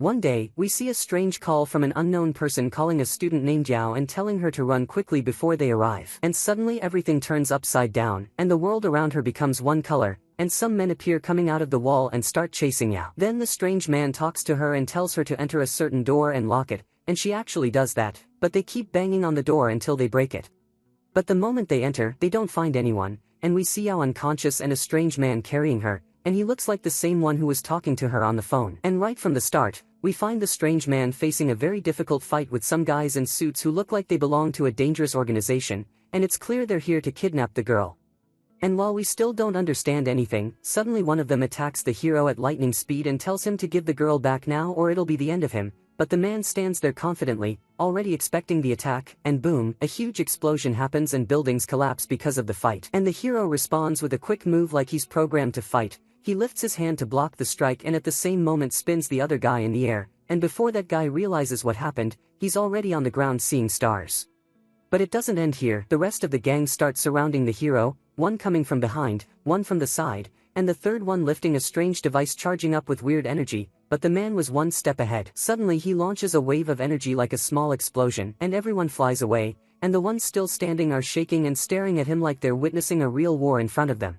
One day, we see a strange call from an unknown person calling a student named Yao and telling her to run quickly before they arrive. And suddenly everything turns upside down, and the world around her becomes one color, and some men appear coming out of the wall and start chasing Yao. Then the strange man talks to her and tells her to enter a certain door and lock it, and she actually does that, but they keep banging on the door until they break it. But the moment they enter, they don't find anyone, and we see Yao unconscious and a strange man carrying her, and he looks like the same one who was talking to her on the phone. And right from the start, we find the strange man facing a very difficult fight with some guys in suits who look like they belong to a dangerous organization, and it's clear they're here to kidnap the girl. And while we still don't understand anything, suddenly one of them attacks the hero at lightning speed and tells him to give the girl back now or it'll be the end of him, but the man stands there confidently, already expecting the attack, and boom, a huge explosion happens and buildings collapse because of the fight. And the hero responds with a quick move like he's programmed to fight. He lifts his hand to block the strike and at the same moment spins the other guy in the air, and before that guy realizes what happened, he's already on the ground seeing stars. But it doesn't end here. The rest of the gang starts surrounding the hero, one coming from behind, one from the side, and the third one lifting a strange device charging up with weird energy, but the man was one step ahead. Suddenly he launches a wave of energy like a small explosion, and everyone flies away, and the ones still standing are shaking and staring at him like they're witnessing a real war in front of them.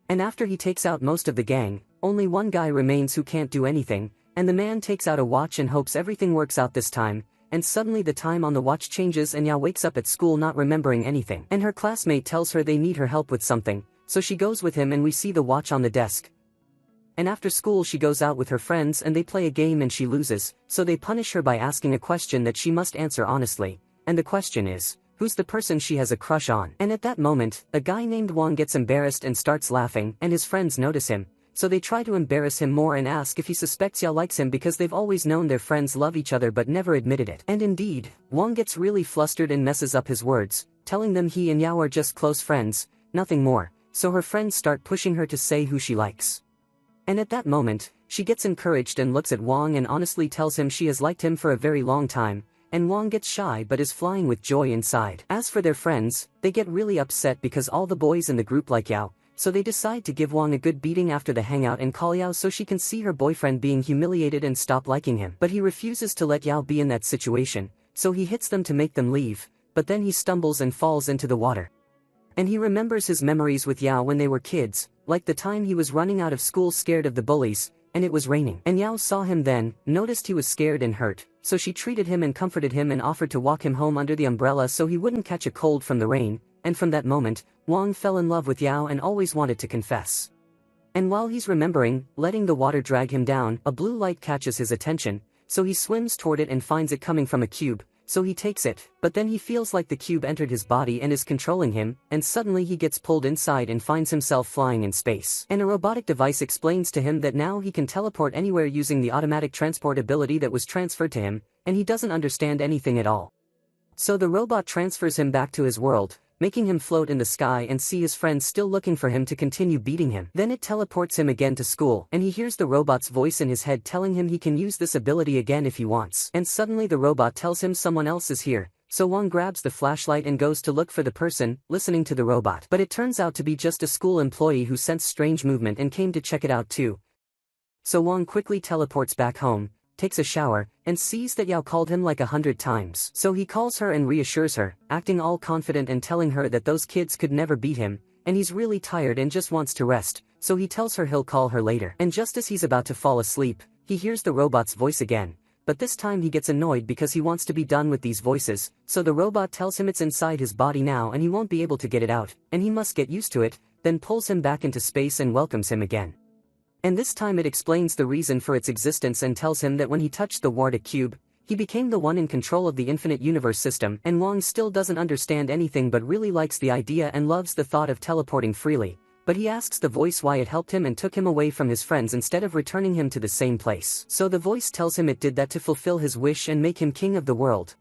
And after he takes out most of the gang, only one guy remains who can't do anything, and the man takes out a watch and hopes everything works out this time, and suddenly the time on the watch changes and Yao wakes up at school not remembering anything. And her classmate tells her they need her help with something, so she goes with him and we see the watch on the desk. And after school she goes out with her friends and they play a game and she loses, so they punish her by asking a question that she must answer honestly, and the question is, who's the person she has a crush on? And at that moment, a guy named Wang gets embarrassed and starts laughing, and his friends notice him, so they try to embarrass him more and ask if he suspects Yao likes him because they've always known their friends love each other but never admitted it. And indeed, Wang gets really flustered and messes up his words, telling them he and Yao are just close friends, nothing more, so her friends start pushing her to say who she likes. And at that moment, she gets encouraged and looks at Wang and honestly tells him she has liked him for a very long time, and Wang gets shy but is flying with joy inside. As for their friends, they get really upset because all the boys in the group like Yao, so they decide to give Wang a good beating after the hangout and call Yao so she can see her boyfriend being humiliated and stop liking him. But he refuses to let Yao be in that situation, so he hits them to make them leave, but then he stumbles and falls into the water. And he remembers his memories with Yao when they were kids, like the time he was running out of school scared of the bullies, and it was raining. And Yao saw him then, noticed he was scared and hurt, so she treated him and comforted him and offered to walk him home under the umbrella so he wouldn't catch a cold from the rain, and from that moment, Wang fell in love with Yao and always wanted to confess. And while he's remembering, letting the water drag him down, a blue light catches his attention, so he swims toward it and finds it coming from a cube, so he takes it, but then he feels like the cube entered his body and is controlling him, and suddenly he gets pulled inside and finds himself flying in space. And a robotic device explains to him that now he can teleport anywhere using the automatic transport ability that was transferred to him, and he doesn't understand anything at all. So the robot transfers him back to his world, making him float in the sky and see his friends still looking for him to continue beating him. Then it teleports him again to school, and he hears the robot's voice in his head telling him he can use this ability again if he wants. And suddenly the robot tells him someone else is here, so Wang grabs the flashlight and goes to look for the person, listening to the robot. But it turns out to be just a school employee who sensed strange movement and came to check it out too. So Wang quickly teleports back home, takes a shower, and sees that Yao called him like 100 times. So he calls her and reassures her, acting all confident and telling her that those kids could never beat him, and he's really tired and just wants to rest, so he tells her he'll call her later. And just as he's about to fall asleep, he hears the robot's voice again, but this time he gets annoyed because he wants to be done with these voices, so the robot tells him it's inside his body now and he won't be able to get it out, and he must get used to it, then pulls him back into space and welcomes him again. And this time it explains the reason for its existence and tells him that when he touched the Warda cube, he became the one in control of the infinite universe system, and Wang still doesn't understand anything but really likes the idea and loves the thought of teleporting freely, but he asks the voice why it helped him and took him away from his friends instead of returning him to the same place. So the voice tells him it did that to fulfill his wish and make him king of the world.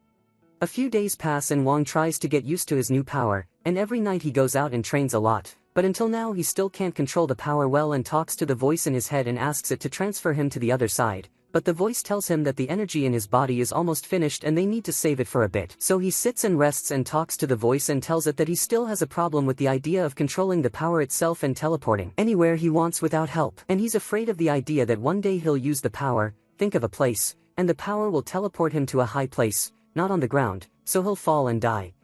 A few days pass and Wang tries to get used to his new power, and every night he goes out and trains a lot. But until now he still can't control the power well and talks to the voice in his head and asks it to transfer him to the other side, but the voice tells him that the energy in his body is almost finished and they need to save it for a bit. So he sits and rests and talks to the voice and tells it that he still has a problem with the idea of controlling the power itself and teleporting anywhere he wants without help. And he's afraid of the idea that one day he'll use the power, think of a place, and the power will teleport him to a high place, not on the ground, so he'll fall and die.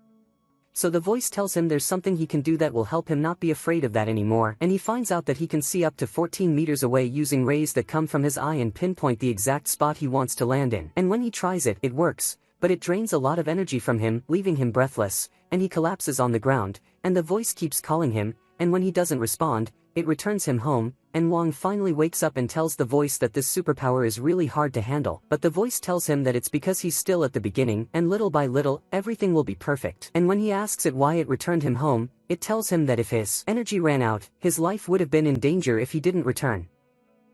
So the voice tells him there's something he can do that will help him not be afraid of that anymore, and he finds out that he can see up to 14 meters away using rays that come from his eye and pinpoint the exact spot he wants to land in. And when he tries it, it works, but it drains a lot of energy from him, leaving him breathless, and he collapses on the ground, and the voice keeps calling him, and when he doesn't respond, it returns him home, and Wong finally wakes up and tells the voice that this superpower is really hard to handle, but the voice tells him that it's because he's still at the beginning, and little by little, everything will be perfect. And when he asks it why it returned him home, it tells him that if his energy ran out, his life would have been in danger if he didn't return.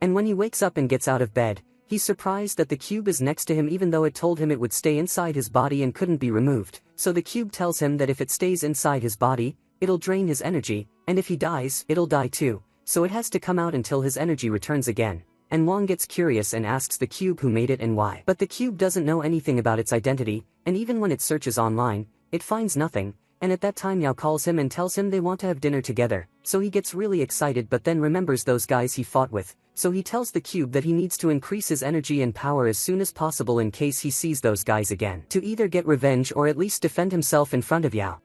And when he wakes up and gets out of bed, he's surprised that the cube is next to him even though it told him it would stay inside his body and couldn't be removed. So the cube tells him that if it stays inside his body, it'll drain his energy, and if he dies, it'll die too. So it has to come out until his energy returns again. And Wong gets curious and asks the cube who made it and why. But the cube doesn't know anything about its identity, and even when it searches online, it finds nothing, and at that time Yao calls him and tells him they want to have dinner together. So he gets really excited but then remembers those guys he fought with. So he tells the cube that he needs to increase his energy and power as soon as possible in case he sees those guys again, to either get revenge or at least defend himself in front of Yao.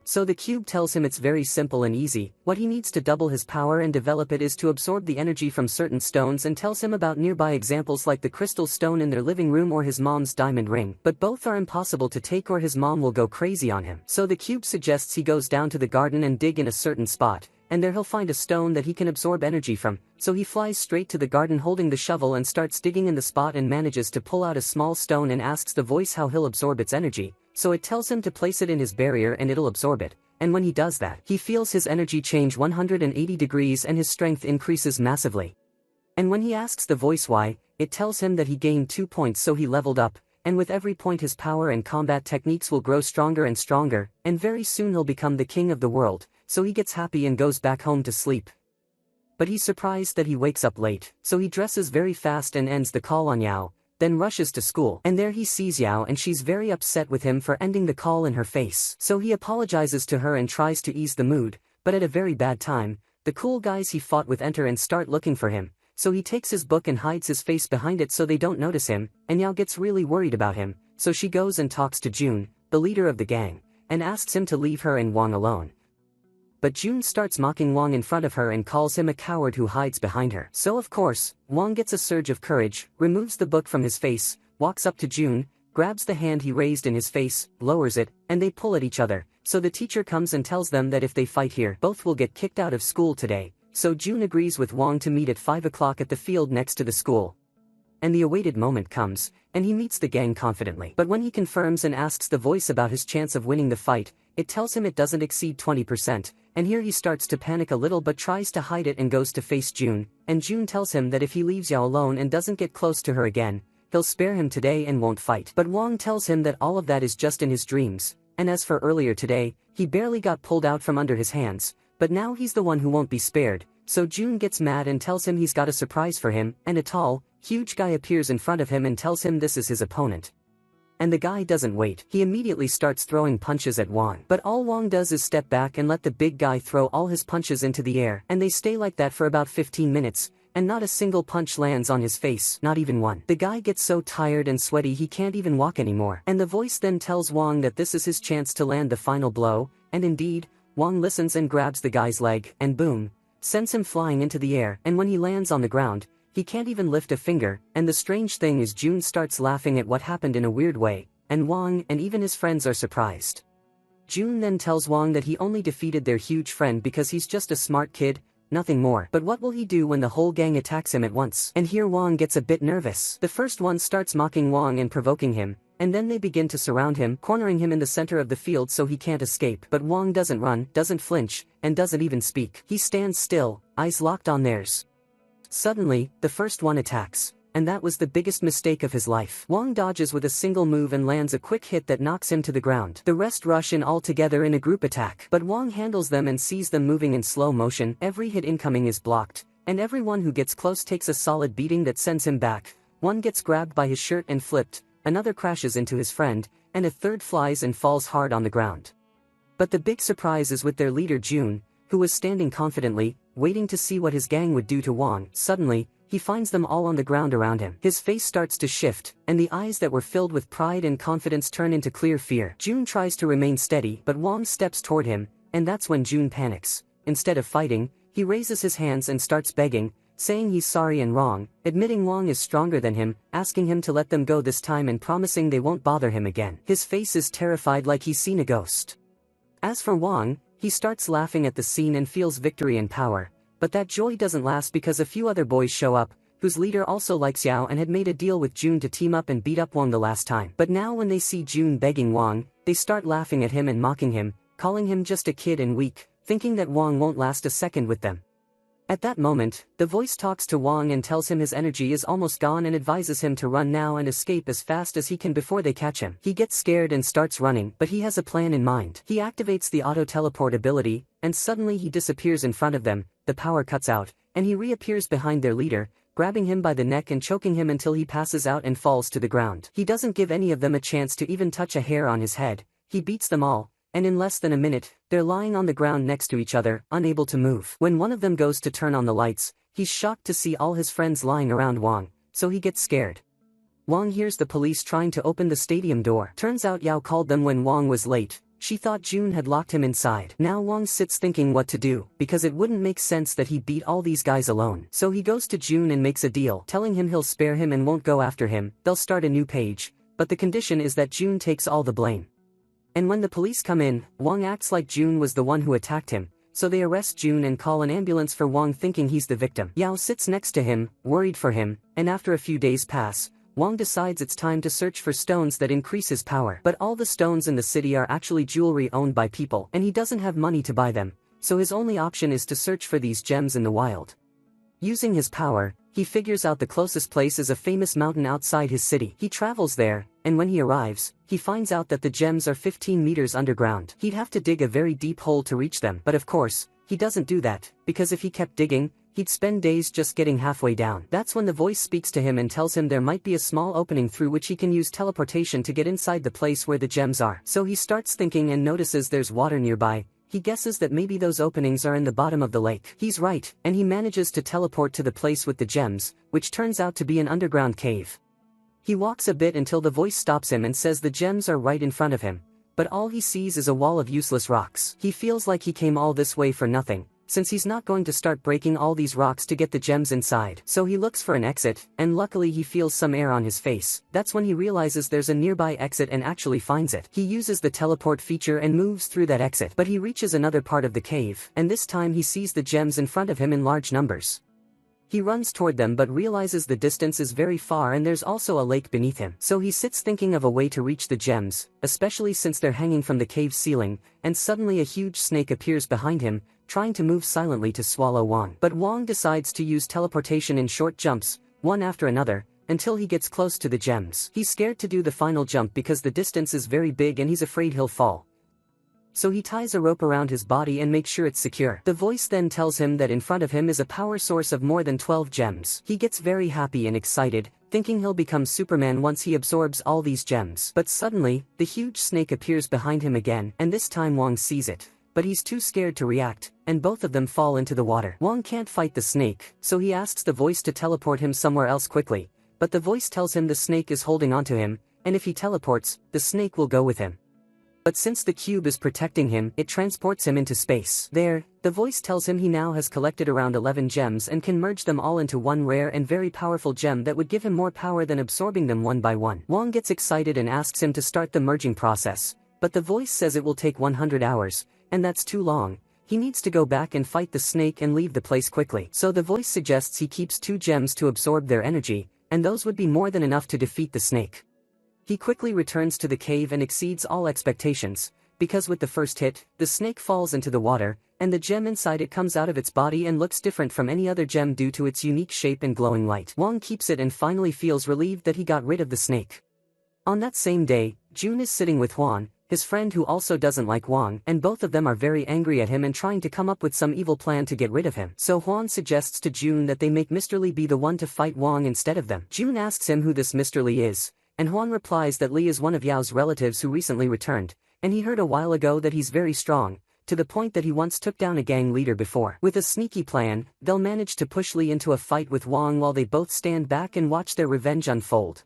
So the cube tells him it's very simple and easy. What he needs to double his power and develop it is to absorb the energy from certain stones, and tells him about nearby examples like the crystal stone in their living room or his mom's diamond ring. But both are impossible to take or his mom will go crazy on him. So the cube suggests he goes down to the garden and dig in a certain spot, and there he'll find a stone that he can absorb energy from. So he flies straight to the garden holding the shovel and starts digging in the spot and manages to pull out a small stone and asks the voice how he'll absorb its energy. So it tells him to place it in his barrier and it'll absorb it. And when he does that, he feels his energy change 180 degrees and his strength increases massively. And when he asks the voice why, it tells him that he gained 2 points so he leveled up, and with every point his power and combat techniques will grow stronger and stronger, and very soon he'll become the king of the world. So he gets happy and goes back home to sleep. But he's surprised that he wakes up late, so he dresses very fast and ends the call on Yao, then rushes to school. And there he sees Yao and she's very upset with him for ending the call in her face. So he apologizes to her and tries to ease the mood, but at a very bad time, the cool guys he fought with enter and start looking for him. So he takes his book and hides his face behind it so they don't notice him, and Yao gets really worried about him, so she goes and talks to June, the leader of the gang, and asks him to leave her and Wong alone. But June starts mocking Wong in front of her and calls him a coward who hides behind her. So of course, Wong gets a surge of courage, removes the book from his face, walks up to June, grabs the hand he raised in his face, lowers it, and they pull at each other. So the teacher comes and tells them that if they fight here, both will get kicked out of school today. So June agrees with Wong to meet at 5 o'clock at the field next to the school. And the awaited moment comes, and he meets the gang confidently. But when he confirms and asks the voice about his chance of winning the fight, it tells him it doesn't exceed 20%, and here he starts to panic a little but tries to hide it and goes to face June, and June tells him that if he leaves Yao alone and doesn't get close to her again, he'll spare him today and won't fight. But Wong tells him that all of that is just in his dreams, and as for earlier today, he barely got pulled out from under his hands, but now he's the one who won't be spared. So June gets mad and tells him he's got a surprise for him, and a tall, huge guy appears in front of him and tells him this is his opponent. And the guy doesn't wait, he immediately starts throwing punches at Wong. But all Wong does is step back and let the big guy throw all his punches into the air, and they stay like that for about 15 minutes, and not a single punch lands on his face, not even one. The guy gets so tired and sweaty he can't even walk anymore. And the voice then tells Wong that this is his chance to land the final blow, and indeed, Wong listens and grabs the guy's leg, and boom, sends him flying into the air, and when he lands on the ground, he can't even lift a finger, and the strange thing is June starts laughing at what happened in a weird way, and Wong and even his friends are surprised. June then tells Wong that he only defeated their huge friend because he's just a smart kid, nothing more. But what will he do when the whole gang attacks him at once? And here Wong gets a bit nervous. The first one starts mocking Wong and provoking him, and then they begin to surround him, cornering him in the center of the field so he can't escape. But Wong doesn't run, doesn't flinch, and doesn't even speak. He stands still, eyes locked on theirs. Suddenly, the first one attacks, and that was the biggest mistake of his life. Wong dodges with a single move and lands a quick hit that knocks him to the ground. The rest rush in all together in a group attack, but Wong handles them and sees them moving in slow motion. Every hit incoming is blocked, and everyone who gets close takes a solid beating that sends him back. One gets grabbed by his shirt and flipped, another crashes into his friend, and a third flies and falls hard on the ground. But the big surprise is with their leader June, who was standing confidently, waiting to see what his gang would do to Wong. Suddenly, he finds them all on the ground around him. His face starts to shift, and the eyes that were filled with pride and confidence turn into clear fear. June tries to remain steady, but Wong steps toward him, and that's when June panics. Instead of fighting, he raises his hands and starts begging, saying he's sorry and wrong, admitting Wong is stronger than him, asking him to let them go this time and promising they won't bother him again. His face is terrified like he's seen a ghost. As for Wong, he starts laughing at the scene and feels victory and power, but that joy doesn't last because a few other boys show up, whose leader also likes Yao and had made a deal with June to team up and beat up Wong the last time. But now when they see June begging Wong, they start laughing at him and mocking him, calling him just a kid and weak, thinking that Wong won't last a second with them. At that moment, the voice talks to Wong and tells him his energy is almost gone and advises him to run now and escape as fast as he can before they catch him. He gets scared and starts running, but he has a plan in mind. He activates the auto-teleport ability, and suddenly he disappears in front of them, the power cuts out, and he reappears behind their leader, grabbing him by the neck and choking him until he passes out and falls to the ground. He doesn't give any of them a chance to even touch a hair on his head. He beats them all, and in less than a minute, they're lying on the ground next to each other, unable to move. When one of them goes to turn on the lights, he's shocked to see all his friends lying around Wong, so he gets scared. Wong hears the police trying to open the stadium door. Turns out Yao called them when Wong was late. She thought June had locked him inside. Now Wong sits thinking what to do, because it wouldn't make sense that he beat all these guys alone. So he goes to June and makes a deal, telling him he'll spare him and won't go after him. They'll start a new page, but the condition is that June takes all the blame. And when the police come in, Wong acts like June was the one who attacked him, so they arrest June and call an ambulance for Wong thinking he's the victim. Yao sits next to him, worried for him, and after a few days pass, Wong decides it's time to search for stones that increase his power. But all the stones in the city are actually jewelry owned by people, and he doesn't have money to buy them, so his only option is to search for these gems in the wild. Using his power, he figures out the closest place is a famous mountain outside his city. He travels there, and when he arrives, he finds out that the gems are 15 meters underground. He'd have to dig a very deep hole to reach them, but of course, he doesn't do that, because if he kept digging, he'd spend days just getting halfway down. That's when the voice speaks to him and tells him there might be a small opening through which he can use teleportation to get inside the place where the gems are. So he starts thinking and notices there's water nearby. He guesses that maybe those openings are in the bottom of the lake. He's right, and he manages to teleport to the place with the gems, which turns out to be an underground cave. He walks a bit until the voice stops him and says the gems are right in front of him, but all he sees is a wall of useless rocks. He feels like he came all this way for nothing, since he's not going to start breaking all these rocks to get the gems inside. So he looks for an exit, and luckily he feels some air on his face. That's when he realizes there's a nearby exit and actually finds it. He uses the teleport feature and moves through that exit, but he reaches another part of the cave, and this time he sees the gems in front of him in large numbers. He runs toward them but realizes the distance is very far and there's also a lake beneath him. So he sits thinking of a way to reach the gems, especially since they're hanging from the cave ceiling, and suddenly a huge snake appears behind him, trying to move silently to swallow Wong. But Wong decides to use teleportation in short jumps, one after another, until he gets close to the gems. He's scared to do the final jump because the distance is very big and he's afraid he'll fall. So he ties a rope around his body and makes sure it's secure. The voice then tells him that in front of him is a power source of more than 12 gems. He gets very happy and excited, thinking he'll become Superman once he absorbs all these gems. But suddenly, the huge snake appears behind him again, and this time Wong sees it. But he's too scared to react, and both of them fall into the water. Wong can't fight the snake, so he asks the voice to teleport him somewhere else quickly, but the voice tells him the snake is holding onto him, and if he teleports, the snake will go with him. But since the cube is protecting him, it transports him into space. There, the voice tells him he now has collected around 11 gems and can merge them all into one rare and very powerful gem that would give him more power than absorbing them one by one. Wong gets excited and asks him to start the merging process, but the voice says it will take 100 hours, and that's too long. He needs to go back and fight the snake and leave the place quickly. So the voice suggests he keeps 2 gems to absorb their energy, and those would be more than enough to defeat the snake. He quickly returns to the cave and exceeds all expectations, because with the first hit, the snake falls into the water, and the gem inside it comes out of its body and looks different from any other gem due to its unique shape and glowing light. Wong keeps it and finally feels relieved that he got rid of the snake. On that same day, June is sitting with Hwan, his friend who also doesn't like Wong, and both of them are very angry at him and trying to come up with some evil plan to get rid of him. So Hwan suggests to June that they make Mr. Lee be the one to fight Wong instead of them. June asks him who this Mr. Lee is, and Hwan replies that Lee is one of Yao's relatives who recently returned, and he heard a while ago that he's very strong, to the point that he once took down a gang leader before. With a sneaky plan, they'll manage to push Lee into a fight with Wang while they both stand back and watch their revenge unfold.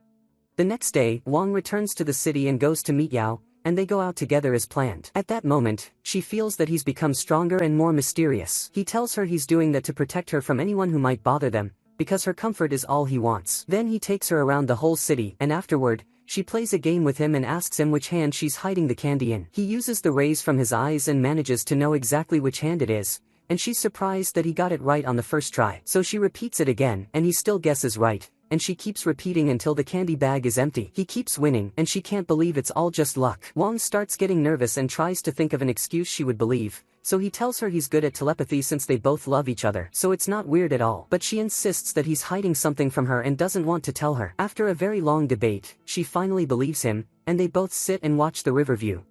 The next day, Wang returns to the city and goes to meet Yao, and they go out together as planned. At that moment, she feels that he's become stronger and more mysterious. He tells her he's doing that to protect her from anyone who might bother them, because her comfort is all he wants. Then he takes her around the whole city, and afterward, she plays a game with him and asks him which hand she's hiding the candy in. He uses the rays from his eyes and manages to know exactly which hand it is, and she's surprised that he got it right on the first try. So she repeats it again, and he still guesses right, and she keeps repeating until the candy bag is empty. He keeps winning, and she can't believe it's all just luck. Wang starts getting nervous and tries to think of an excuse she would believe, so he tells her he's good at telepathy since they both love each other, so it's not weird at all. But she insists that he's hiding something from her and doesn't want to tell her. After a very long debate, she finally believes him, and they both sit and watch the river view.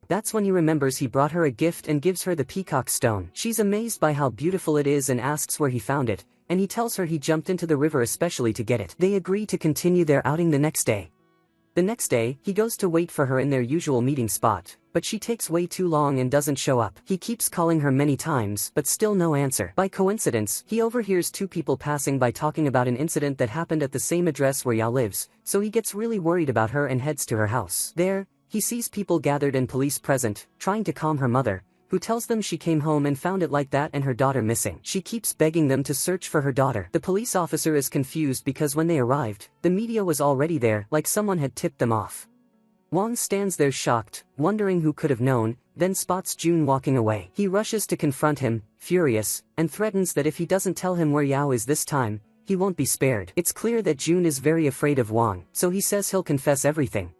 That's when he remembers he brought her a gift and gives her the peacock stone. She's amazed by how beautiful it is and asks where he found it, and he tells her he jumped into the river especially to get it. They agree to continue their outing the next day. The next day, he goes to wait for her in their usual meeting spot, but she takes way too long and doesn't show up. He keeps calling her many times, but still no answer. By coincidence, he overhears two people passing by talking about an incident that happened at the same address where Yao lives, so he gets really worried about her and heads to her house. There, he sees people gathered and police present, trying to calm her mother, who tells them she came home and found it like that and her daughter missing. She keeps begging them to search for her daughter. The police officer is confused because when they arrived, the media was already there, like someone had tipped them off. Wang stands there shocked, wondering who could have known, then spots June walking away. He rushes to confront him, furious, and threatens that if he doesn't tell him where Yao is this time, he won't be spared. It's clear that June is very afraid of Wang, so he says he'll confess everything.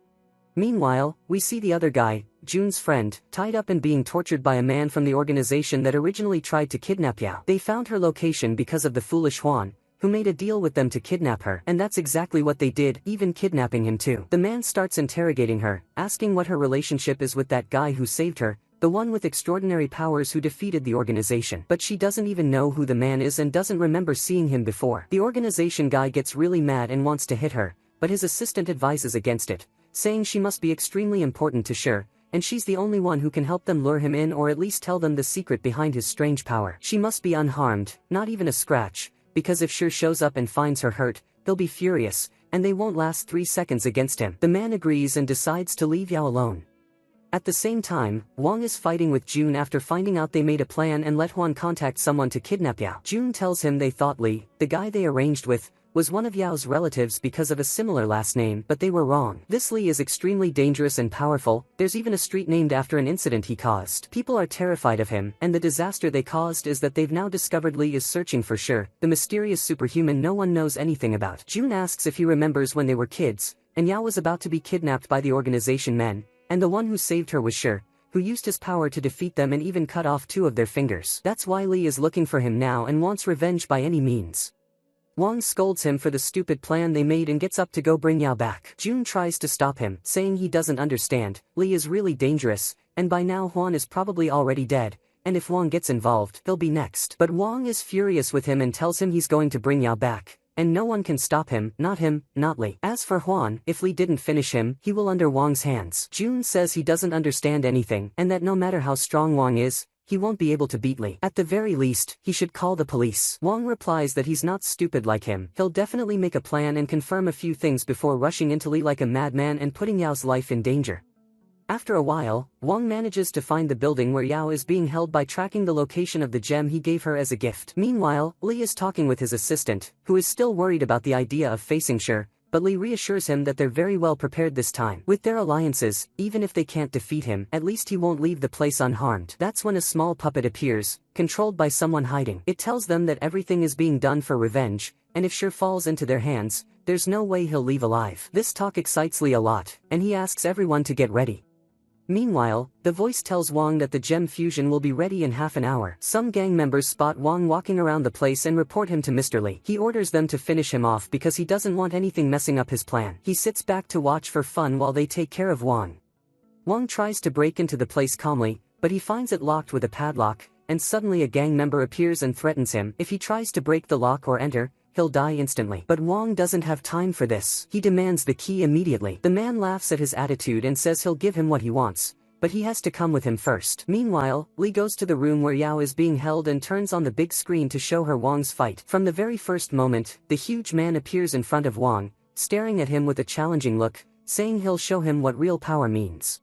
Meanwhile, we see the other guy, June's friend, tied up and being tortured by a man from the organization that originally tried to kidnap Yao. They found her location because of the foolish Huan, who made a deal with them to kidnap her, and that's exactly what they did, even kidnapping him too. The man starts interrogating her, asking what her relationship is with that guy who saved her, the one with extraordinary powers who defeated the organization. But she doesn't even know who the man is and doesn't remember seeing him before. The organization guy gets really mad and wants to hit her, but his assistant advises against it, saying she must be extremely important to Sure, and she's the only one who can help them lure him in or at least tell them the secret behind his strange power. She must be unharmed, not even a scratch, because if Sure shows up and finds her hurt, they'll be furious, and they won't last 3 seconds against him. The man agrees and decides to leave Yao alone. At the same time, Wang is fighting with June after finding out they made a plan and let Huan contact someone to kidnap Yao. June tells him they thought Li, the guy they arranged with, was one of Yao's relatives because of a similar last name, but they were wrong. This Li is extremely dangerous and powerful. There's even a street named after an incident he caused. People are terrified of him, and the disaster they caused is that they've now discovered Li is searching for Sure, the mysterious superhuman no one knows anything about. June asks if he remembers when they were kids, and Yao was about to be kidnapped by the organization men, and the one who saved her was Sure, who used his power to defeat them and even cut off 2 of their fingers. That's why Li is looking for him now and wants revenge by any means. Wang scolds him for the stupid plan they made and gets up to go bring Yao back. June tries to stop him, saying he doesn't understand. Li is really dangerous, and by now Huan is probably already dead, and if Wang gets involved, he'll be next. But Wang is furious with him and tells him he's going to bring Yao back, and no one can stop him, not Li. As for Huan, if Li didn't finish him, he will under Wang's hands. June says he doesn't understand anything, and that no matter how strong Wang is, he won't be able to beat Li. At the very least, he should call the police. Wang replies that he's not stupid like him. He'll definitely make a plan and confirm a few things before rushing into Li like a madman and putting Yao's life in danger. After a while, Wang manages to find the building where Yao is being held by tracking the location of the gem he gave her as a gift. Meanwhile, Li is talking with his assistant, who is still worried about the idea of facing Sure, but Li reassures him that they're very well prepared this time. With their alliances, even if they can't defeat him, at least he won't leave the place unharmed. That's when a small puppet appears, controlled by someone hiding. It tells them that everything is being done for revenge, and if Sure falls into their hands, there's no way he'll leave alive. This talk excites Li a lot, and he asks everyone to get ready. Meanwhile, the voice tells Wang that the gem fusion will be ready in half an hour. Some gang members spot Wang walking around the place and report him to Mr. Li. He orders them to finish him off because he doesn't want anything messing up his plan. He sits back to watch for fun while they take care of Wang. Wang tries to break into the place calmly, but he finds it locked with a padlock, and suddenly a gang member appears and threatens him. If he tries to break the lock or enter, he'll die instantly. But Wang doesn't have time for this. He demands the key immediately. The man laughs at his attitude and says he'll give him what he wants, but he has to come with him first. Meanwhile, Lee goes to the room where Yao is being held and turns on the big screen to show her Wang's fight. From the very first moment, the huge man appears in front of Wang, staring at him with a challenging look, saying he'll show him what real power means.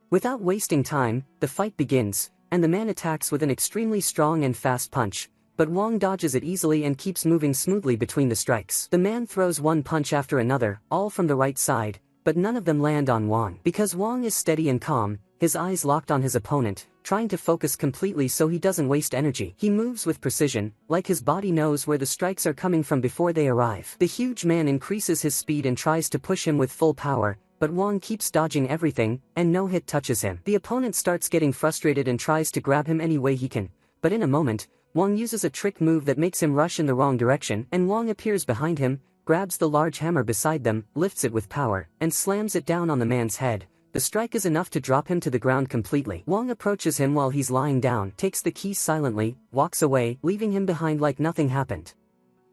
Without wasting time, the fight begins, and the man attacks with an extremely strong and fast punch, but Wang dodges it easily and keeps moving smoothly between the strikes. The man throws one punch after another, all from the right side, but none of them land on Wang. Because Wang is steady and calm, his eyes locked on his opponent, trying to focus completely so he doesn't waste energy. He moves with precision, like his body knows where the strikes are coming from before they arrive. The huge man increases his speed and tries to push him with full power, but Wang keeps dodging everything, and no hit touches him. The opponent starts getting frustrated and tries to grab him any way he can, but in a moment, Wang uses a trick move that makes him rush in the wrong direction, and Wang appears behind him, grabs the large hammer beside them, lifts it with power, and slams it down on the man's head. The strike is enough to drop him to the ground completely. Wang approaches him while he's lying down, takes the keys silently, walks away, leaving him behind like nothing happened.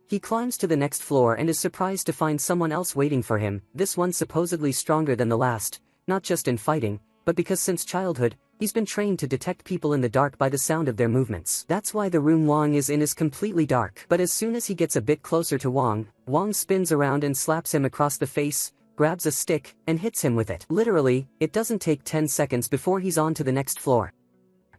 He climbs to the next floor and is surprised to find someone else waiting for him, this one supposedly stronger than the last, not just in fighting, but because since childhood, he's been trained to detect people in the dark by the sound of their movements. That's why the room Wang is in is completely dark. But as soon as he gets a bit closer to Wang, Wang spins around and slaps him across the face, grabs a stick, and hits him with it. Literally, it doesn't take 10 seconds before he's on to the next floor.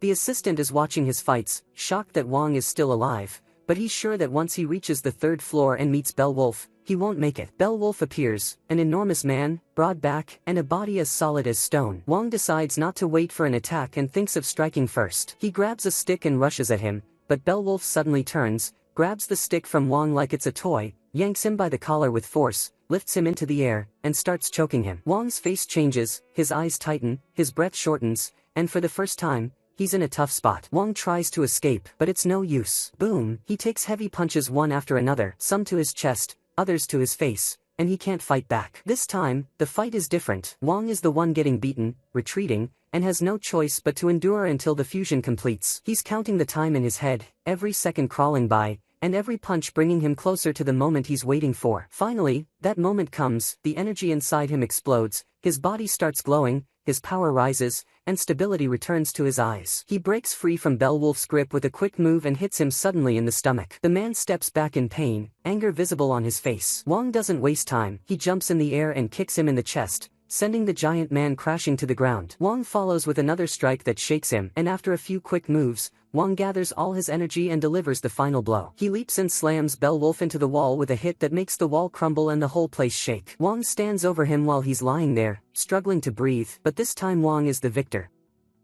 The assistant is watching his fights, shocked that Wang is still alive, but he's sure that once he reaches the third floor and meets Beowulf, he won't make it. Beowulf appears, an enormous man, broad back, and a body as solid as stone. Wang decides not to wait for an attack and thinks of striking first. He grabs a stick and rushes at him, but Beowulf suddenly turns, grabs the stick from Wang like it's a toy, yanks him by the collar with force, lifts him into the air, and starts choking him. Wang's face changes, his eyes tighten, his breath shortens, and for the first time, he's in a tough spot. Wang tries to escape, but it's no use. Boom! He takes heavy punches one after another, some to his chest, others to his face, and he can't fight back. This time, the fight is different. Wang is the one getting beaten, retreating, and has no choice but to endure until the fusion completes. He's counting the time in his head, every second crawling by, and every punch bringing him closer to the moment he's waiting for. Finally, that moment comes, the energy inside him explodes, his body starts glowing, his power rises, and stability returns to his eyes. He breaks free from Beowulf's grip with a quick move and hits him suddenly in the stomach. The man steps back in pain, anger visible on his face. Wang doesn't waste time, he jumps in the air and kicks him in the chest, sending the giant man crashing to the ground. Wang follows with another strike that shakes him, and after a few quick moves, Wang gathers all his energy and delivers the final blow. He leaps and slams Beowulf into the wall with a hit that makes the wall crumble and the whole place shake. Wang stands over him while he's lying there, struggling to breathe, but this time Wang is the victor.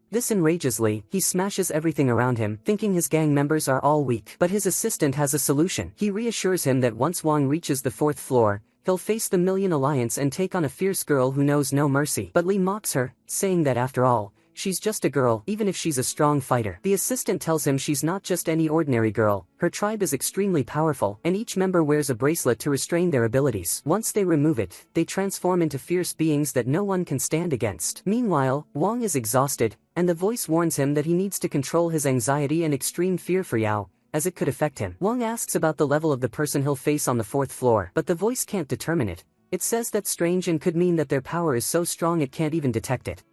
This enrages Lee. He smashes everything around him, thinking his gang members are all weak. But his assistant has a solution. He reassures him that once Wang reaches the 4th floor, he'll face the Million Alliance and take on a fierce girl who knows no mercy. But Lee mocks her, saying that after all, she's just a girl, even if she's a strong fighter. The assistant tells him she's not just any ordinary girl, her tribe is extremely powerful, and each member wears a bracelet to restrain their abilities. Once they remove it, they transform into fierce beings that no one can stand against. Meanwhile, Wang is exhausted, and the voice warns him that he needs to control his anxiety and extreme fear for Yao, as it could affect him. Wang asks about the level of the person he'll face on the 4th floor, but the voice can't determine it. It says that's strange and could mean that their power is so strong it can't even detect it.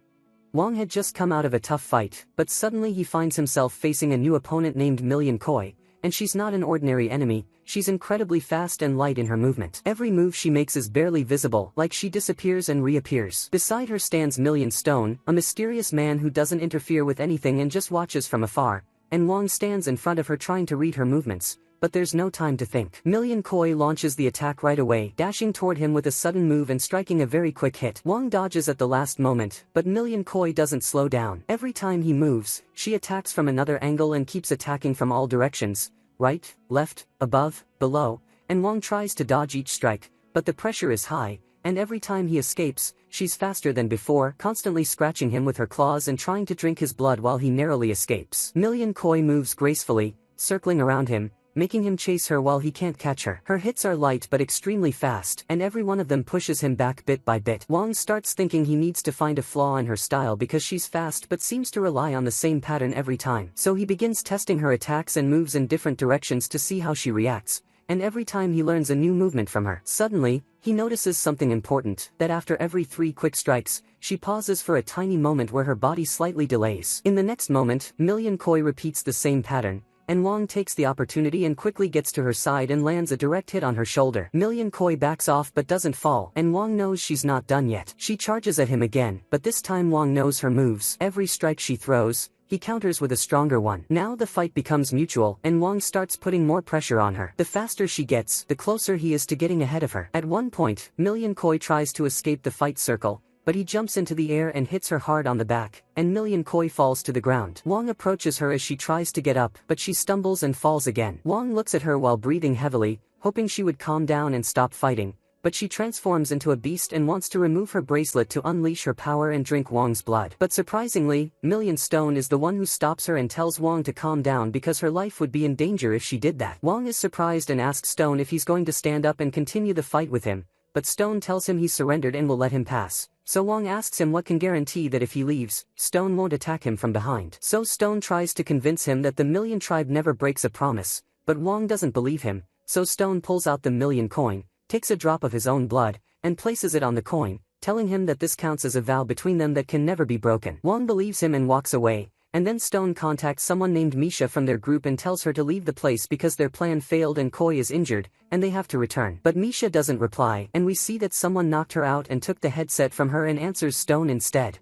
Wang had just come out of a tough fight, but suddenly he finds himself facing a new opponent named Million Koi, and she's not an ordinary enemy, she's incredibly fast and light in her movement. Every move she makes is barely visible, like she disappears and reappears. Beside her stands Million Stone, a mysterious man who doesn't interfere with anything and just watches from afar, and Wang stands in front of her trying to read her movements. But there's no time to think. Million Koi launches the attack right away, dashing toward him with a sudden move and striking a very quick hit. Wang dodges at the last moment, but Million Koi doesn't slow down. Every time he moves, she attacks from another angle and keeps attacking from all directions, right, left, above, below, and Wang tries to dodge each strike, but the pressure is high, and every time he escapes, she's faster than before, constantly scratching him with her claws and trying to drink his blood while he narrowly escapes. Million Koi moves gracefully, circling around him, making him chase her while he can't catch her. Her hits are light but extremely fast, and every one of them pushes him back bit by bit. Wang starts thinking he needs to find a flaw in her style because she's fast but seems to rely on the same pattern every time. So he begins testing her attacks and moves in different directions to see how she reacts, and every time he learns a new movement from her. Suddenly, he notices something important, that after every 3 quick strikes, she pauses for a tiny moment where her body slightly delays. In the next moment, Million Koi repeats the same pattern, and Wong takes the opportunity and quickly gets to her side and lands a direct hit on her shoulder. Million Koi backs off but doesn't fall, and Wong knows she's not done yet. She charges at him again, but this time Wong knows her moves. Every strike she throws, he counters with a stronger one. Now the fight becomes mutual, and Wong starts putting more pressure on her. The faster she gets, the closer he is to getting ahead of her. At one point, Million Koi tries to escape the fight circle, but he jumps into the air and hits her hard on the back, and Million Koi falls to the ground. Wong approaches her as she tries to get up, but she stumbles and falls again. Wong looks at her while breathing heavily, hoping she would calm down and stop fighting, but she transforms into a beast and wants to remove her bracelet to unleash her power and drink Wong's blood. But surprisingly, Million Stone is the one who stops her and tells Wong to calm down because her life would be in danger if she did that. Wong is surprised and asks Stone if he's going to stand up and continue the fight with him, but Stone tells him he's surrendered and will let him pass. So Wong asks him what can guarantee that if he leaves, Stone won't attack him from behind. So Stone tries to convince him that the Million Tribe never breaks a promise, but Wong doesn't believe him, so Stone pulls out the Million Coin, takes a drop of his own blood, and places it on the coin, telling him that this counts as a vow between them that can never be broken. Wong believes him and walks away, and then Stone contacts someone named Misha from their group and tells her to leave the place because their plan failed and Koi is injured, and they have to return. But Misha doesn't reply, and we see that someone knocked her out and took the headset from her and answers Stone instead.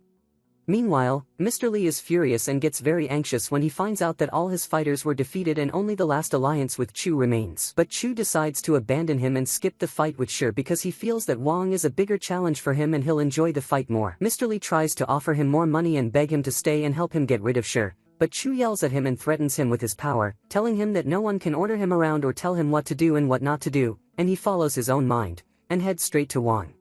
Meanwhile, Mr. Lee is furious and gets very anxious when he finds out that all his fighters were defeated and only the last alliance with Chu remains. But Chu decides to abandon him and skip the fight with Shi because he feels that Wong is a bigger challenge for him and he'll enjoy the fight more. Mr. Lee tries to offer him more money and beg him to stay and help him get rid of Shi, but Chu yells at him and threatens him with his power, telling him that no one can order him around or tell him what to do and what not to do, and he follows his own mind, and heads straight to Wong.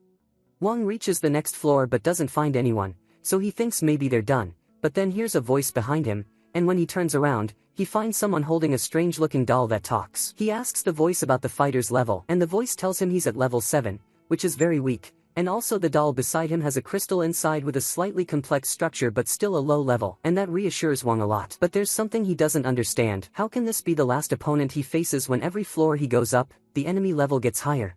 Wong reaches the next floor but doesn't find anyone, so he thinks maybe they're done, but then hears a voice behind him, and when he turns around, he finds someone holding a strange-looking doll that talks. He asks the voice about the fighter's level, and the voice tells him he's at level 7, which is very weak, and also the doll beside him has a crystal inside with a slightly complex structure but still a low level, and that reassures Wong a lot. But there's something he doesn't understand. How can this be the last opponent he faces when every floor he goes up, the enemy level gets higher?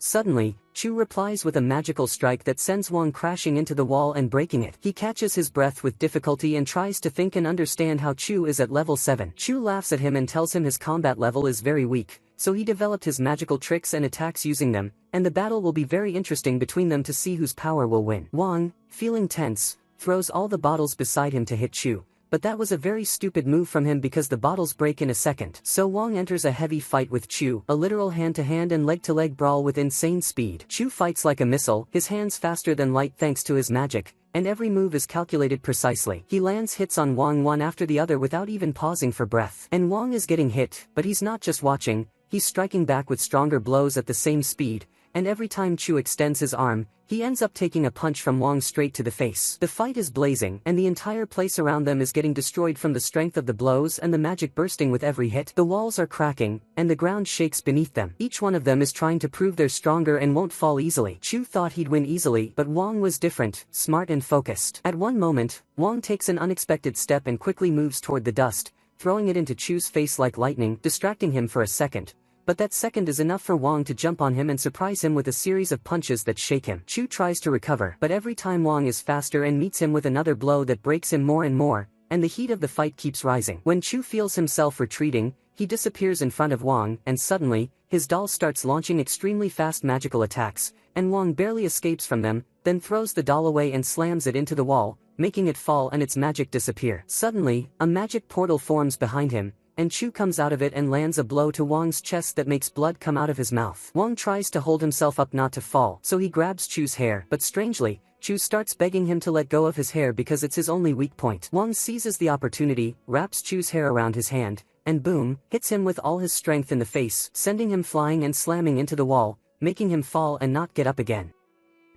Suddenly, Chu replies with a magical strike that sends Wong crashing into the wall and breaking it. He catches his breath with difficulty and tries to think and understand how Chu is at level 7. Chu laughs at him and tells him his combat level is very weak, so he developed his magical tricks and attacks using them, and the battle will be very interesting between them to see whose power will win. Wong, feeling tense, throws all the bottles beside him to hit Chu, but that was a very stupid move from him because the bottles break in a second. So Wong enters a heavy fight with Chu, a literal hand-to-hand and leg-to-leg brawl with insane speed. Chu fights like a missile, his hands faster than light thanks to his magic, and every move is calculated precisely. He lands hits on Wong one after the other without even pausing for breath. And Wong is getting hit, but he's not just watching, he's striking back with stronger blows at the same speed, and every time Chu extends his arm, he ends up taking a punch from Wong straight to the face. The fight is blazing, and the entire place around them is getting destroyed from the strength of the blows and the magic bursting with every hit. The walls are cracking, and the ground shakes beneath them. Each one of them is trying to prove they're stronger and won't fall easily. Chu thought he'd win easily, but Wong was different, smart and focused. At one moment, Wong takes an unexpected step and quickly moves toward the dust, throwing it into Chu's face like lightning, distracting him for a second. But that second is enough for Wong to jump on him and surprise him with a series of punches that shake him. Chu tries to recover, but every time Wong is faster and meets him with another blow that breaks him more and more, and the heat of the fight keeps rising. When Chu feels himself retreating, he disappears in front of Wong, and suddenly, his doll starts launching extremely fast magical attacks, and Wong barely escapes from them, then throws the doll away and slams it into the wall, making it fall and its magic disappear. Suddenly, a magic portal forms behind him, and Chu comes out of it and lands a blow to Wong's chest that makes blood come out of his mouth. Wong tries to hold himself up not to fall, so he grabs Chu's hair, but strangely, Chu starts begging him to let go of his hair because it's his only weak point. Wong seizes the opportunity, wraps Chu's hair around his hand, and boom, hits him with all his strength in the face, sending him flying and slamming into the wall, making him fall and not get up again.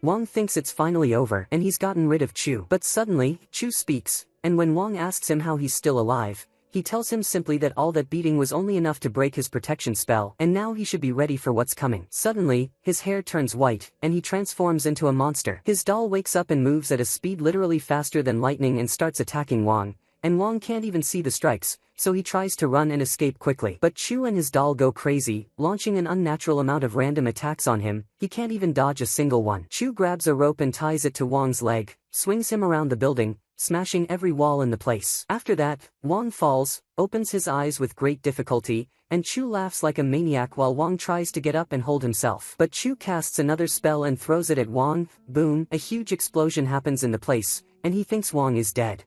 Wong thinks it's finally over and he's gotten rid of Chu. But suddenly, Chu speaks, and when Wong asks him how he's still alive, he tells him simply that all that beating was only enough to break his protection spell, and now he should be ready for what's coming. Suddenly, his hair turns white, and he transforms into a monster. His doll wakes up and moves at a speed literally faster than lightning and starts attacking Wong, and Wang can't even see the strikes, so he tries to run and escape quickly. But Chu and his doll go crazy, launching an unnatural amount of random attacks on him. He can't even dodge a single one. Chu grabs a rope and ties it to Wang's leg, swings him around the building, smashing every wall in the place. After that, Wang falls, opens his eyes with great difficulty, and Chu laughs like a maniac while Wang tries to get up and hold himself. But Chu casts another spell and throws it at Wang. Boom, a huge explosion happens in the place, and he thinks Wang is dead.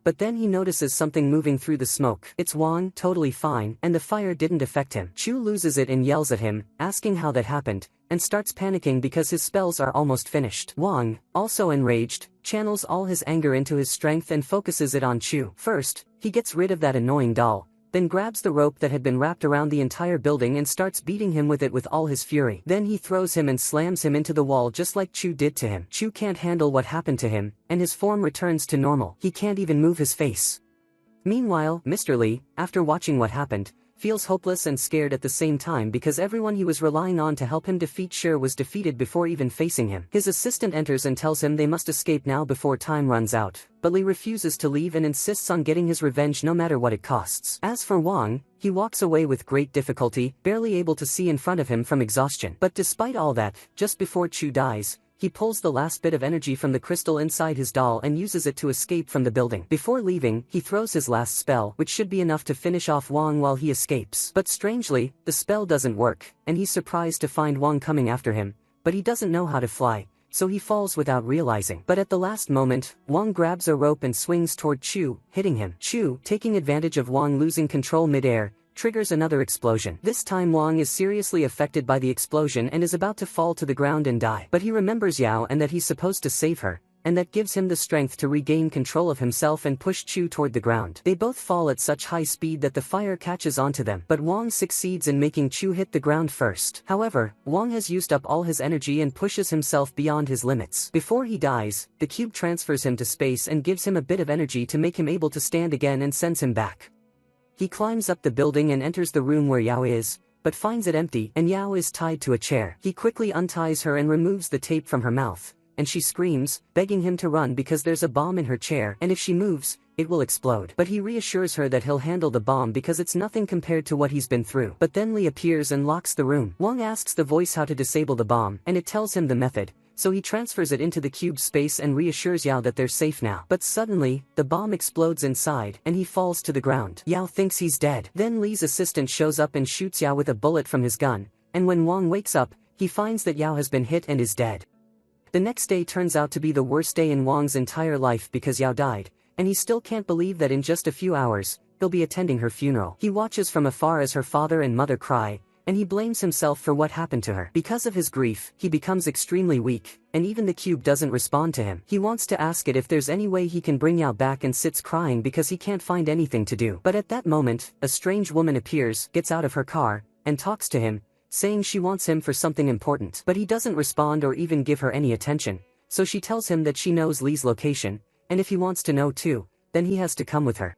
But then he notices something moving through the smoke. It's Wang, totally fine, and the fire didn't affect him. Chu loses it and yells at him, asking how that happened, and starts panicking because his spells are almost finished. Wang, also enraged, channels all his anger into his strength and focuses it on Chu. First, he gets rid of that annoying doll, then grabs the rope that had been wrapped around the entire building and starts beating him with it with all his fury. Then he throws him and slams him into the wall just like Chu did to him. Chu can't handle what happened to him, and his form returns to normal. He can't even move his face. Meanwhile, Mr. Lee, after watching what happened, feels hopeless and scared at the same time because everyone he was relying on to help him defeat Sher was defeated before even facing him. His assistant enters and tells him they must escape now before time runs out, but Lee refuses to leave and insists on getting his revenge no matter what it costs. As for Wang, he walks away with great difficulty, barely able to see in front of him from exhaustion. But despite all that, just before Chu dies, he pulls the last bit of energy from the crystal inside his doll and uses it to escape from the building. Before leaving, he throws his last spell, which should be enough to finish off Wang while he escapes. But strangely, the spell doesn't work, and he's surprised to find Wang coming after him, but he doesn't know how to fly, so he falls without realizing. But at the last moment, Wang grabs a rope and swings toward Chu, hitting him. Chu, taking advantage of Wang losing control mid-air, triggers another explosion. This time Wang is seriously affected by the explosion and is about to fall to the ground and die. But he remembers Yao and that he's supposed to save her, and that gives him the strength to regain control of himself and push Chu toward the ground. They both fall at such high speed that the fire catches onto them, but Wang succeeds in making Chu hit the ground first. However, Wang has used up all his energy and pushes himself beyond his limits. Before he dies, the cube transfers him to space and gives him a bit of energy to make him able to stand again and sends him back. He climbs up the building and enters the room where Yao is, but finds it empty and Yao is tied to a chair. He quickly unties her and removes the tape from her mouth, and she screams, begging him to run because there's a bomb in her chair and if she moves, it will explode. But he reassures her that he'll handle the bomb because it's nothing compared to what he's been through. But then Lee appears and locks the room. Wang asks the voice how to disable the bomb, and it tells him the method. So he transfers it into the cube's space and reassures Yao that they're safe now. But suddenly, the bomb explodes inside, and he falls to the ground. Yao thinks he's dead. Then Lee's assistant shows up and shoots Yao with a bullet from his gun, and when Wang wakes up, he finds that Yao has been hit and is dead. The next day turns out to be the worst day in Wang's entire life because Yao died, and he still can't believe that in just a few hours, he'll be attending her funeral. He watches from afar as her father and mother cry, and he blames himself for what happened to her. Because of his grief, he becomes extremely weak, and even the cube doesn't respond to him. He wants to ask it if there's any way he can bring Yao back and sits crying because he can't find anything to do. But at that moment, a strange woman appears, gets out of her car, and talks to him, saying she wants him for something important. But he doesn't respond or even give her any attention, so she tells him that she knows Lee's location, and if he wants to know too, then he has to come with her.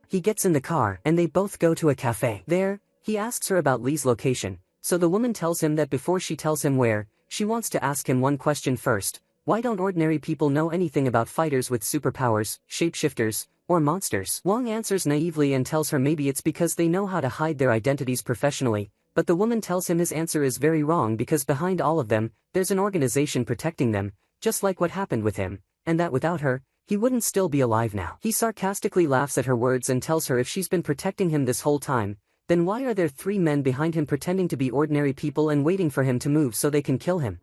He gets in the car, and they both go to a cafe. There, he asks her about Lee's location, so the woman tells him that before she tells him where, she wants to ask him one question first. Why don't ordinary people know anything about fighters with superpowers, shapeshifters, or monsters? Wang answers naively and tells her maybe it's because they know how to hide their identities professionally, but the woman tells him his answer is very wrong because behind all of them, there's an organization protecting them, just like what happened with him, and that without her, he wouldn't still be alive now. He sarcastically laughs at her words and tells her if she's been protecting him this whole time, then why are there 3 men behind him pretending to be ordinary people and waiting for him to move so they can kill him?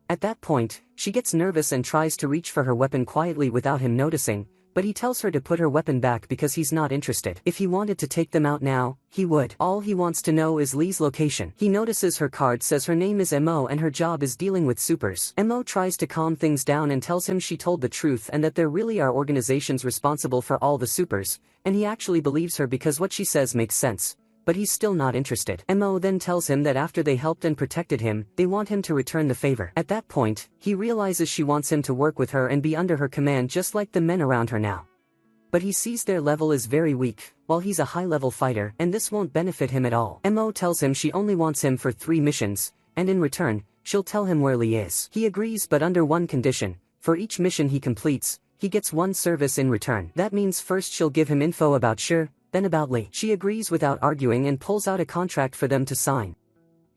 At that point, she gets nervous and tries to reach for her weapon quietly without him noticing, but he tells her to put her weapon back because he's not interested. If he wanted to take them out now, he would. All he wants to know is Lee's location. He notices her card says her name is Mo and her job is dealing with supers. Mo tries to calm things down and tells him she told the truth and that there really are organizations responsible for all the supers, and he actually believes her because what she says makes sense. But he's still not interested. Mo then tells him that after they helped and protected him, they want him to return the favor. At that point, he realizes she wants him to work with her and be under her command just like the men around her now. But he sees their level is very weak, while he's a high-level fighter, and this won't benefit him at all. Mo tells him she only wants him for 3 missions, and in return, she'll tell him where Lee is. He agrees but under one condition: for each mission he completes, he gets one service in return. That means first she'll give him info about Shi, then about Li. She agrees without arguing and pulls out a contract for them to sign.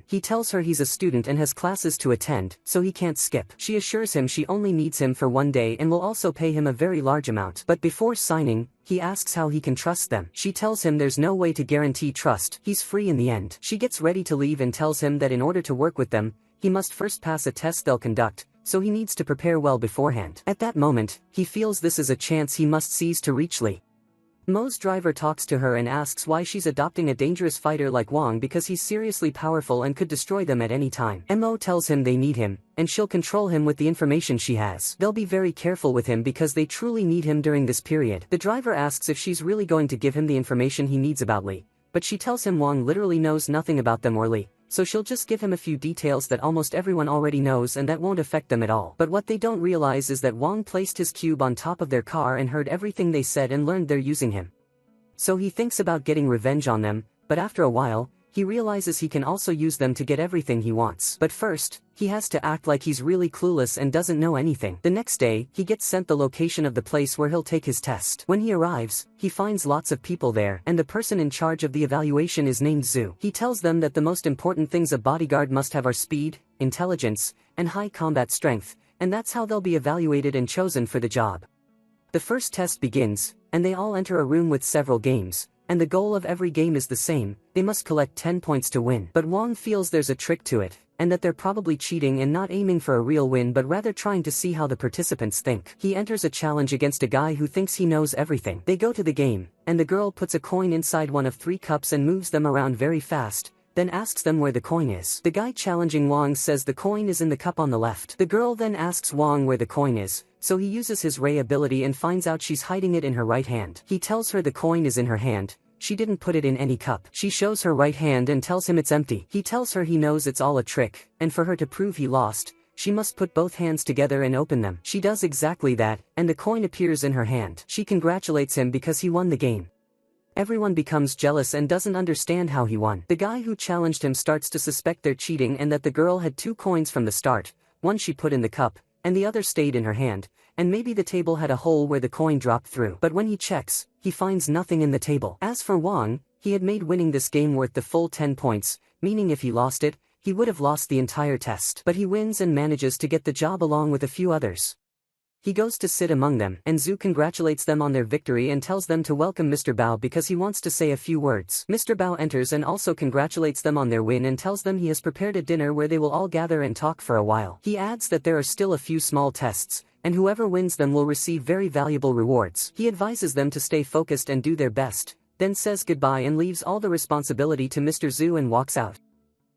He tells her he's a student and has classes to attend, so he can't skip. She assures him she only needs him for one day and will also pay him a very large amount. But before signing, he asks how he can trust them. She tells him there's no way to guarantee trust, he's free in the end. She gets ready to leave and tells him that in order to work with them, he must first pass a test they'll conduct, so he needs to prepare well beforehand. At that moment, he feels this is a chance he must seize to reach Li. Mo's driver talks to her and asks why she's adopting a dangerous fighter like Wang because he's seriously powerful and could destroy them at any time. Mo tells him they need him, and she'll control him with the information she has. They'll be very careful with him because they truly need him during this period. The driver asks if she's really going to give him the information he needs about Li, but she tells him Wang literally knows nothing about them or Li, so she'll just give him a few details that almost everyone already knows and that won't affect them at all. But what they don't realize is that Wang placed his cube on top of their car and heard everything they said and learned they're using him. So he thinks about getting revenge on them, but after a while, he realizes he can also use them to get everything he wants. But first, he has to act like he's really clueless and doesn't know anything. The next day, he gets sent the location of the place where he'll take his test. When he arrives, he finds lots of people there, and the person in charge of the evaluation is named Zhu. He tells them that the most important things a bodyguard must have are speed, intelligence, and high combat strength, and that's how they'll be evaluated and chosen for the job. The first test begins, and they all enter a room with several games, and the goal of every game is the same, they must collect 10 points to win. But Wang feels there's a trick to it, and that they're probably cheating and not aiming for a real win but rather trying to see how the participants think. He enters a challenge against a guy who thinks he knows everything. They go to the game, and the girl puts a coin inside one of 3 cups and moves them around very fast, then asks them where the coin is. The guy challenging Wang says the coin is in the cup on the left. The girl then asks Wang where the coin is, so he uses his ray ability and finds out she's hiding it in her right hand. He tells her the coin is in her hand, she didn't put it in any cup. She shows her right hand and tells him it's empty. He tells her he knows it's all a trick, and for her to prove he lost, she must put both hands together and open them. She does exactly that, and the coin appears in her hand. She congratulates him because he won the game. Everyone becomes jealous and doesn't understand how he won. The guy who challenged him starts to suspect they're cheating and that the girl had 2 coins from the start, one she put in the cup, and the other stayed in her hand, and maybe the table had a hole where the coin dropped through. But when he checks, he finds nothing in the table. As for Wang, he had made winning this game worth the full 10 points, meaning if he lost it, he would have lost the entire test. But he wins and manages to get the job along with a few others. He goes to sit among them, and Zhu congratulates them on their victory and tells them to welcome Mr. Bao because he wants to say a few words. Mr. Bao enters and also congratulates them on their win and tells them he has prepared a dinner where they will all gather and talk for a while. He adds that there are still a few small tests, and whoever wins them will receive very valuable rewards. He advises them to stay focused and do their best, then says goodbye and leaves all the responsibility to Mr. Zhu and walks out.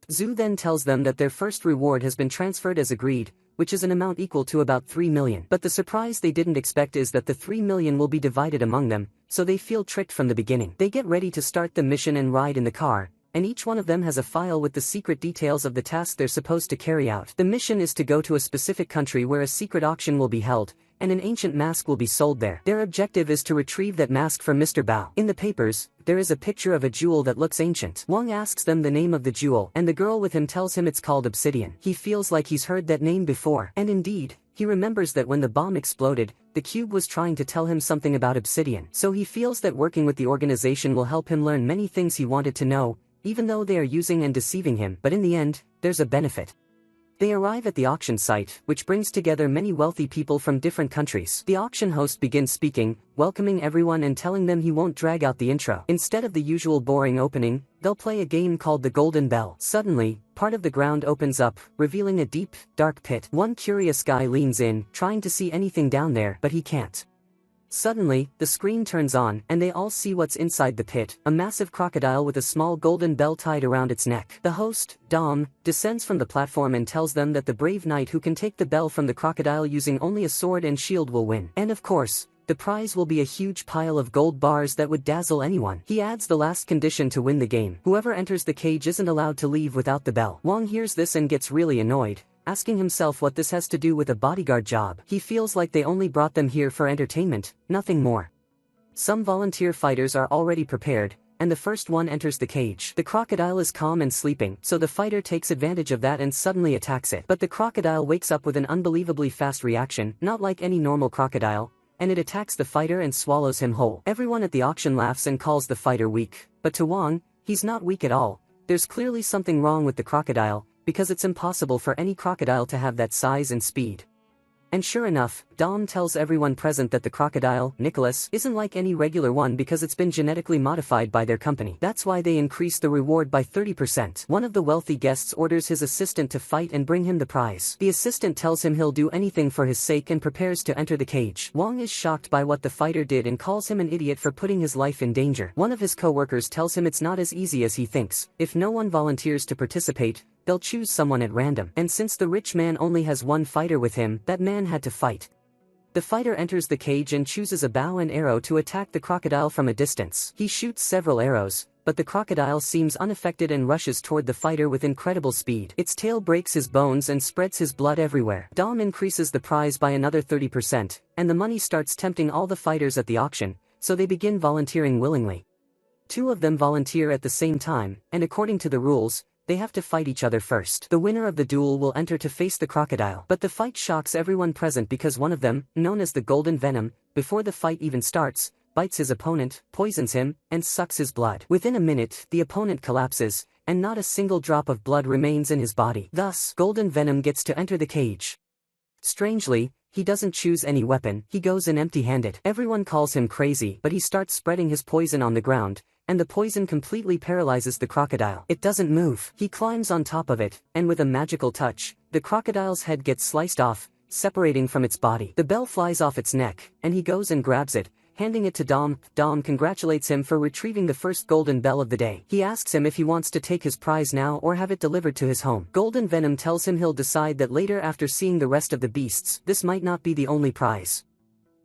Zhu then tells them that their first reward has been transferred as agreed, which is an amount equal to about 3 million. But the surprise they didn't expect is that the 3 million will be divided among them, so they feel tricked from the beginning. They get ready to start the mission and ride in the car, and each one of them has a file with the secret details of the task they're supposed to carry out. The mission is to go to a specific country where a secret auction will be held, and an ancient mask will be sold there. Their objective is to retrieve that mask from Mr. Bao. In the papers, there is a picture of a jewel that looks ancient. Wang asks them the name of the jewel, and the girl with him tells him it's called obsidian. He feels like he's heard that name before. And indeed, he remembers that when the bomb exploded, the cube was trying to tell him something about obsidian. So he feels that working with the organization will help him learn many things he wanted to know, even though they are using and deceiving him. But in the end, there's a benefit. They arrive at the auction site, which brings together many wealthy people from different countries. The auction host begins speaking, welcoming everyone and telling them he won't drag out the intro. Instead of the usual boring opening, they'll play a game called the Golden Bell. Suddenly, part of the ground opens up, revealing a deep, dark pit. One curious guy leans in, trying to see anything down there, but he can't. Suddenly, the screen turns on, and they all see what's inside the pit, a massive crocodile with a small golden bell tied around its neck. The host, Dom, descends from the platform and tells them that the brave knight who can take the bell from the crocodile using only a sword and shield will win. And of course, the prize will be a huge pile of gold bars that would dazzle anyone. He adds the last condition to win the game. Whoever enters the cage isn't allowed to leave without the bell. Wang hears this and gets really annoyed, asking himself what this has to do with a bodyguard job. He feels like they only brought them here for entertainment, nothing more. Some volunteer fighters are already prepared, and the first one enters the cage. The crocodile is calm and sleeping, so the fighter takes advantage of that and suddenly attacks it. But the crocodile wakes up with an unbelievably fast reaction, not like any normal crocodile, and it attacks the fighter and swallows him whole. Everyone at the auction laughs and calls the fighter weak, but to Wang, he's not weak at all. There's clearly something wrong with the crocodile, because it's impossible for any crocodile to have that size and speed. And sure enough, Dom tells everyone present that the crocodile, Nicholas, isn't like any regular one because it's been genetically modified by their company. That's why they increase the reward by 30%. One of the wealthy guests orders his assistant to fight and bring him the prize. The assistant tells him he'll do anything for his sake and prepares to enter the cage. Wang is shocked by what the fighter did and calls him an idiot for putting his life in danger. One of his co-workers tells him it's not as easy as he thinks. If no one volunteers to participate, they'll choose someone at random. And since the rich man only has one fighter with him, that man had to fight. The fighter enters the cage and chooses a bow and arrow to attack the crocodile from a distance. He shoots several arrows, but the crocodile seems unaffected and rushes toward the fighter with incredible speed. Its tail breaks his bones and spreads his blood everywhere. Dom increases the prize by another 30%, and the money starts tempting all the fighters at the auction, so they begin volunteering willingly. Two of them volunteer at the same time, and according to the rules, they have to fight each other first. The winner of the duel will enter to face the crocodile. But the fight shocks everyone present because one of them, known as the Golden Venom, before the fight even starts, bites his opponent, poisons him, and sucks his blood. Within a minute, the opponent collapses, and not a single drop of blood remains in his body. Thus, Golden Venom gets to enter the cage. Strangely, he doesn't choose any weapon, he goes in empty-handed. Everyone calls him crazy, but he starts spreading his poison on the ground, and the poison completely paralyzes the crocodile. It doesn't move. He climbs on top of it, and with a magical touch, the crocodile's head gets sliced off, separating from its body. The bell flies off its neck, and he goes and grabs it, handing it to Dom. Dom congratulates him for retrieving the first golden bell of the day. He asks him if he wants to take his prize now or have it delivered to his home. Golden Venom tells him he'll decide that later after seeing the rest of the beasts. This might not be the only prize.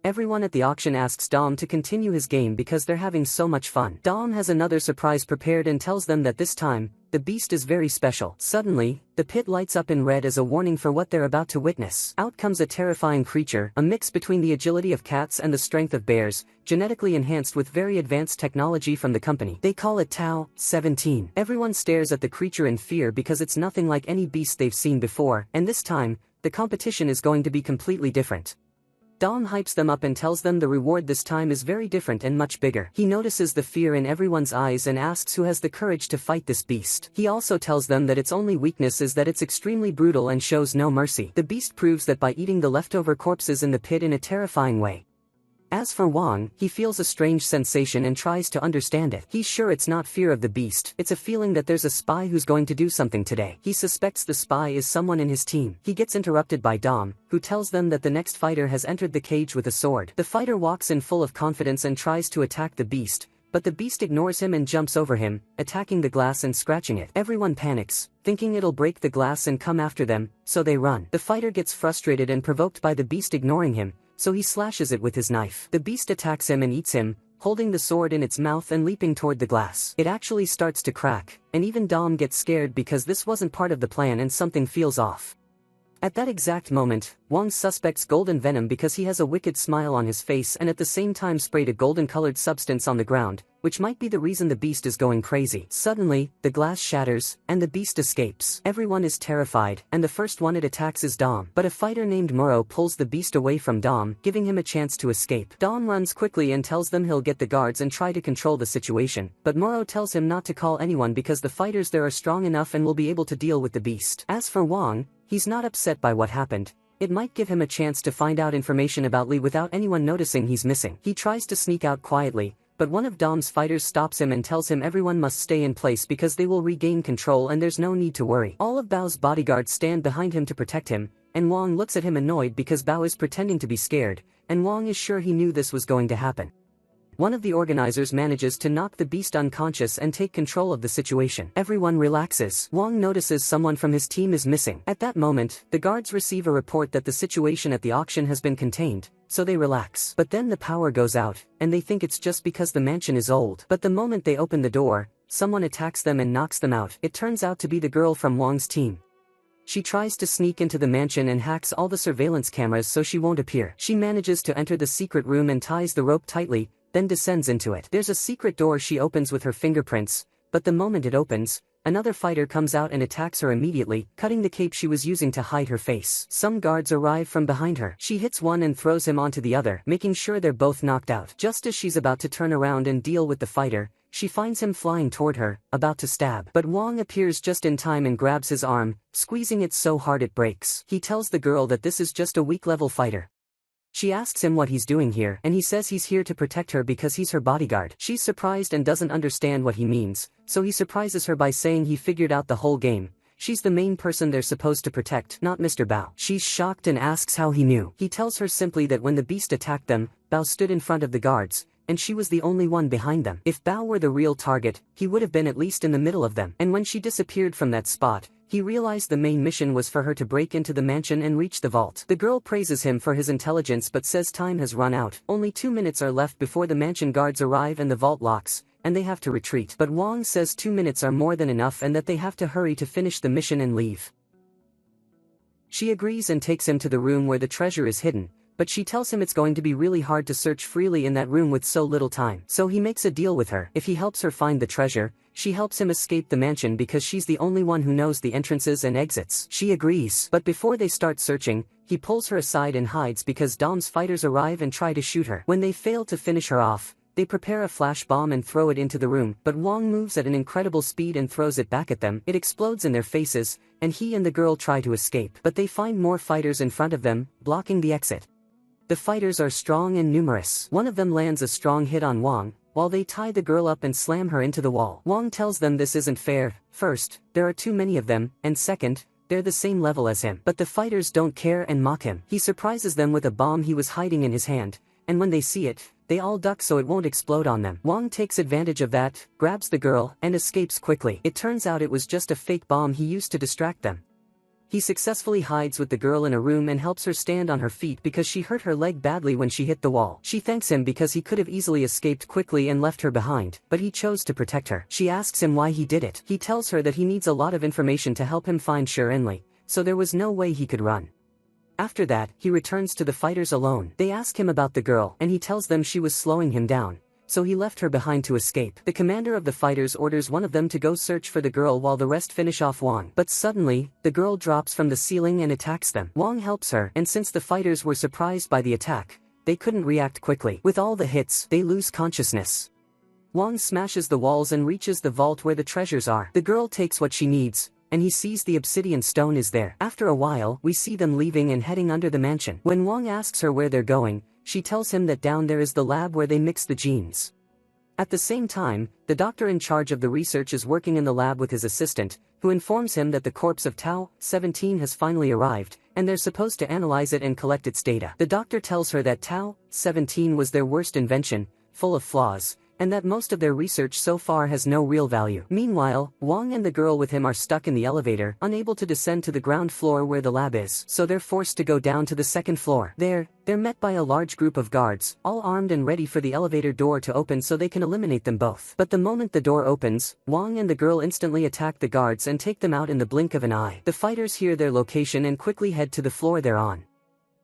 Everyone at the auction asks Dom to continue his game because they're having so much fun. Dom has another surprise prepared and tells them that this time, the beast is very special. Suddenly, the pit lights up in red as a warning for what they're about to witness. Out comes a terrifying creature, a mix between the agility of cats and the strength of bears, genetically enhanced with very advanced technology from the company. They call it Tau 17. Everyone stares at the creature in fear because it's nothing like any beast they've seen before, and this time, the competition is going to be completely different. Dom hypes them up and tells them the reward this time is very different and much bigger. He notices the fear in everyone's eyes and asks who has the courage to fight this beast. He also tells them that its only weakness is that it's extremely brutal and shows no mercy. The beast proves that by eating the leftover corpses in the pit in a terrifying way. As for Wang, he feels a strange sensation and tries to understand it. He's sure it's not fear of the beast, it's a feeling that there's a spy who's going to do something today. He suspects the spy is someone in his team. He gets interrupted by Dom, who tells them that the next fighter has entered the cage with a sword. The fighter walks in full of confidence and tries to attack the beast, but the beast ignores him and jumps over him, attacking the glass and scratching it. Everyone panics, thinking it'll break the glass and come after them, so they run. The fighter gets frustrated and provoked by the beast ignoring him, so he slashes it with his knife. The beast attacks him and eats him, holding the sword in its mouth and leaping toward the glass. It actually starts to crack, and even Dom gets scared because this wasn't part of the plan and something feels off. At that exact moment, Wang suspects Golden Venom because he has a wicked smile on his face and at the same time sprayed a golden-colored substance on the ground, which might be the reason the beast is going crazy. Suddenly, the glass shatters, and the beast escapes. Everyone is terrified, and the first one it attacks is Dom. But a fighter named Muro pulls the beast away from Dom, giving him a chance to escape. Dom runs quickly and tells them he'll get the guards and try to control the situation, but Muro tells him not to call anyone because the fighters there are strong enough and will be able to deal with the beast. As for Wang, he's not upset by what happened. It might give him a chance to find out information about Li without anyone noticing he's missing. He tries to sneak out quietly, but one of Dom's fighters stops him and tells him everyone must stay in place because they will regain control and there's no need to worry. All of Bao's bodyguards stand behind him to protect him, and Wang looks at him annoyed because Bao is pretending to be scared, and Wang is sure he knew this was going to happen. One of the organizers manages to knock the beast unconscious and take control of the situation. Everyone relaxes. Wang notices someone from his team is missing. At that moment, the guards receive a report that the situation at the auction has been contained, so they relax. But then the power goes out, and they think it's just because the mansion is old. But the moment they open the door, someone attacks them and knocks them out. It turns out to be the girl from Wang's team. She tries to sneak into the mansion and hacks all the surveillance cameras so she won't appear. She manages to enter the secret room and ties the rope tightly, then descends into it. There's a secret door she opens with her fingerprints, but the moment it opens, another fighter comes out and attacks her immediately, cutting the cape she was using to hide her face. Some guards arrive from behind her. She hits one and throws him onto the other, making sure they're both knocked out. Just as she's about to turn around and deal with the fighter, she finds him flying toward her, about to stab. But Wong appears just in time and grabs his arm, squeezing it so hard it breaks. He tells the girl that this is just a weak-level fighter. She asks him what he's doing here, and he says he's here to protect her because he's her bodyguard. She's surprised and doesn't understand what he means, so he surprises her by saying he figured out the whole game. She's the main person they're supposed to protect, not Mr. Bao. She's shocked and asks how he knew. He tells her simply that when the beast attacked them, Bao stood in front of the guards, and she was the only one behind them. If Bao were the real target, he would have been at least in the middle of them. And when she disappeared from that spot, he realized the main mission was for her to break into the mansion and reach the vault. The girl praises him for his intelligence but says time has run out. Only 2 minutes are left before the mansion guards arrive and the vault locks, and they have to retreat. But Wong says 2 minutes are more than enough and that they have to hurry to finish the mission and leave. She agrees and takes him to the room where the treasure is hidden, but she tells him it's going to be really hard to search freely in that room with so little time. So he makes a deal with her. If he helps her find the treasure, she helps him escape the mansion because she's the only one who knows the entrances and exits. She agrees. But before they start searching, he pulls her aside and hides because Dom's fighters arrive and try to shoot her. When they fail to finish her off, they prepare a flash bomb and throw it into the room, but Wong moves at an incredible speed and throws it back at them. It explodes in their faces, and he and the girl try to escape. But they find more fighters in front of them, blocking the exit. The fighters are strong and numerous. One of them lands a strong hit on Wong, while they tie the girl up and slam her into the wall. Wong tells them this isn't fair. First, there are too many of them, and second, they're the same level as him. But the fighters don't care and mock him. He surprises them with a bomb he was hiding in his hand, and when they see it, they all duck so it won't explode on them. Wong takes advantage of that, grabs the girl, and escapes quickly. It turns out it was just a fake bomb he used to distract them. He successfully hides with the girl in a room and helps her stand on her feet because she hurt her leg badly when she hit the wall. She thanks him because he could have easily escaped quickly and left her behind, but he chose to protect her. She asks him why he did it. He tells her that he needs a lot of information to help him find Shirenli, so there was no way he could run. After that, he returns to the fighters alone. They ask him about the girl, and he tells them she was slowing him down, so he left her behind to escape. The commander of the fighters orders one of them to go search for the girl while the rest finish off Wong. But suddenly, the girl drops from the ceiling and attacks them. Wong helps her, and since the fighters were surprised by the attack, they couldn't react quickly. With all the hits, they lose consciousness. Wong smashes the walls and reaches the vault where the treasures are. The girl takes what she needs, and he sees the obsidian stone is there. After a while, we see them leaving and heading under the mansion. When Wong asks her where they're going, she tells him that down there is the lab where they mix the genes. At the same time, the doctor in charge of the research is working in the lab with his assistant, who informs him that the corpse of Tao, 17 has finally arrived, and they're supposed to analyze it and collect its data. The doctor tells her that Tao, 17 was their worst invention, full of flaws, and that most of their research so far has no real value. Meanwhile, Wong and the girl with him are stuck in the elevator, unable to descend to the ground floor where the lab is, so they're forced to go down to the second floor. There, they're met by a large group of guards, all armed and ready for the elevator door to open so they can eliminate them both. But the moment the door opens, Wong and the girl instantly attack the guards and take them out in the blink of an eye. The fighters hear their location and quickly head to the floor they're on.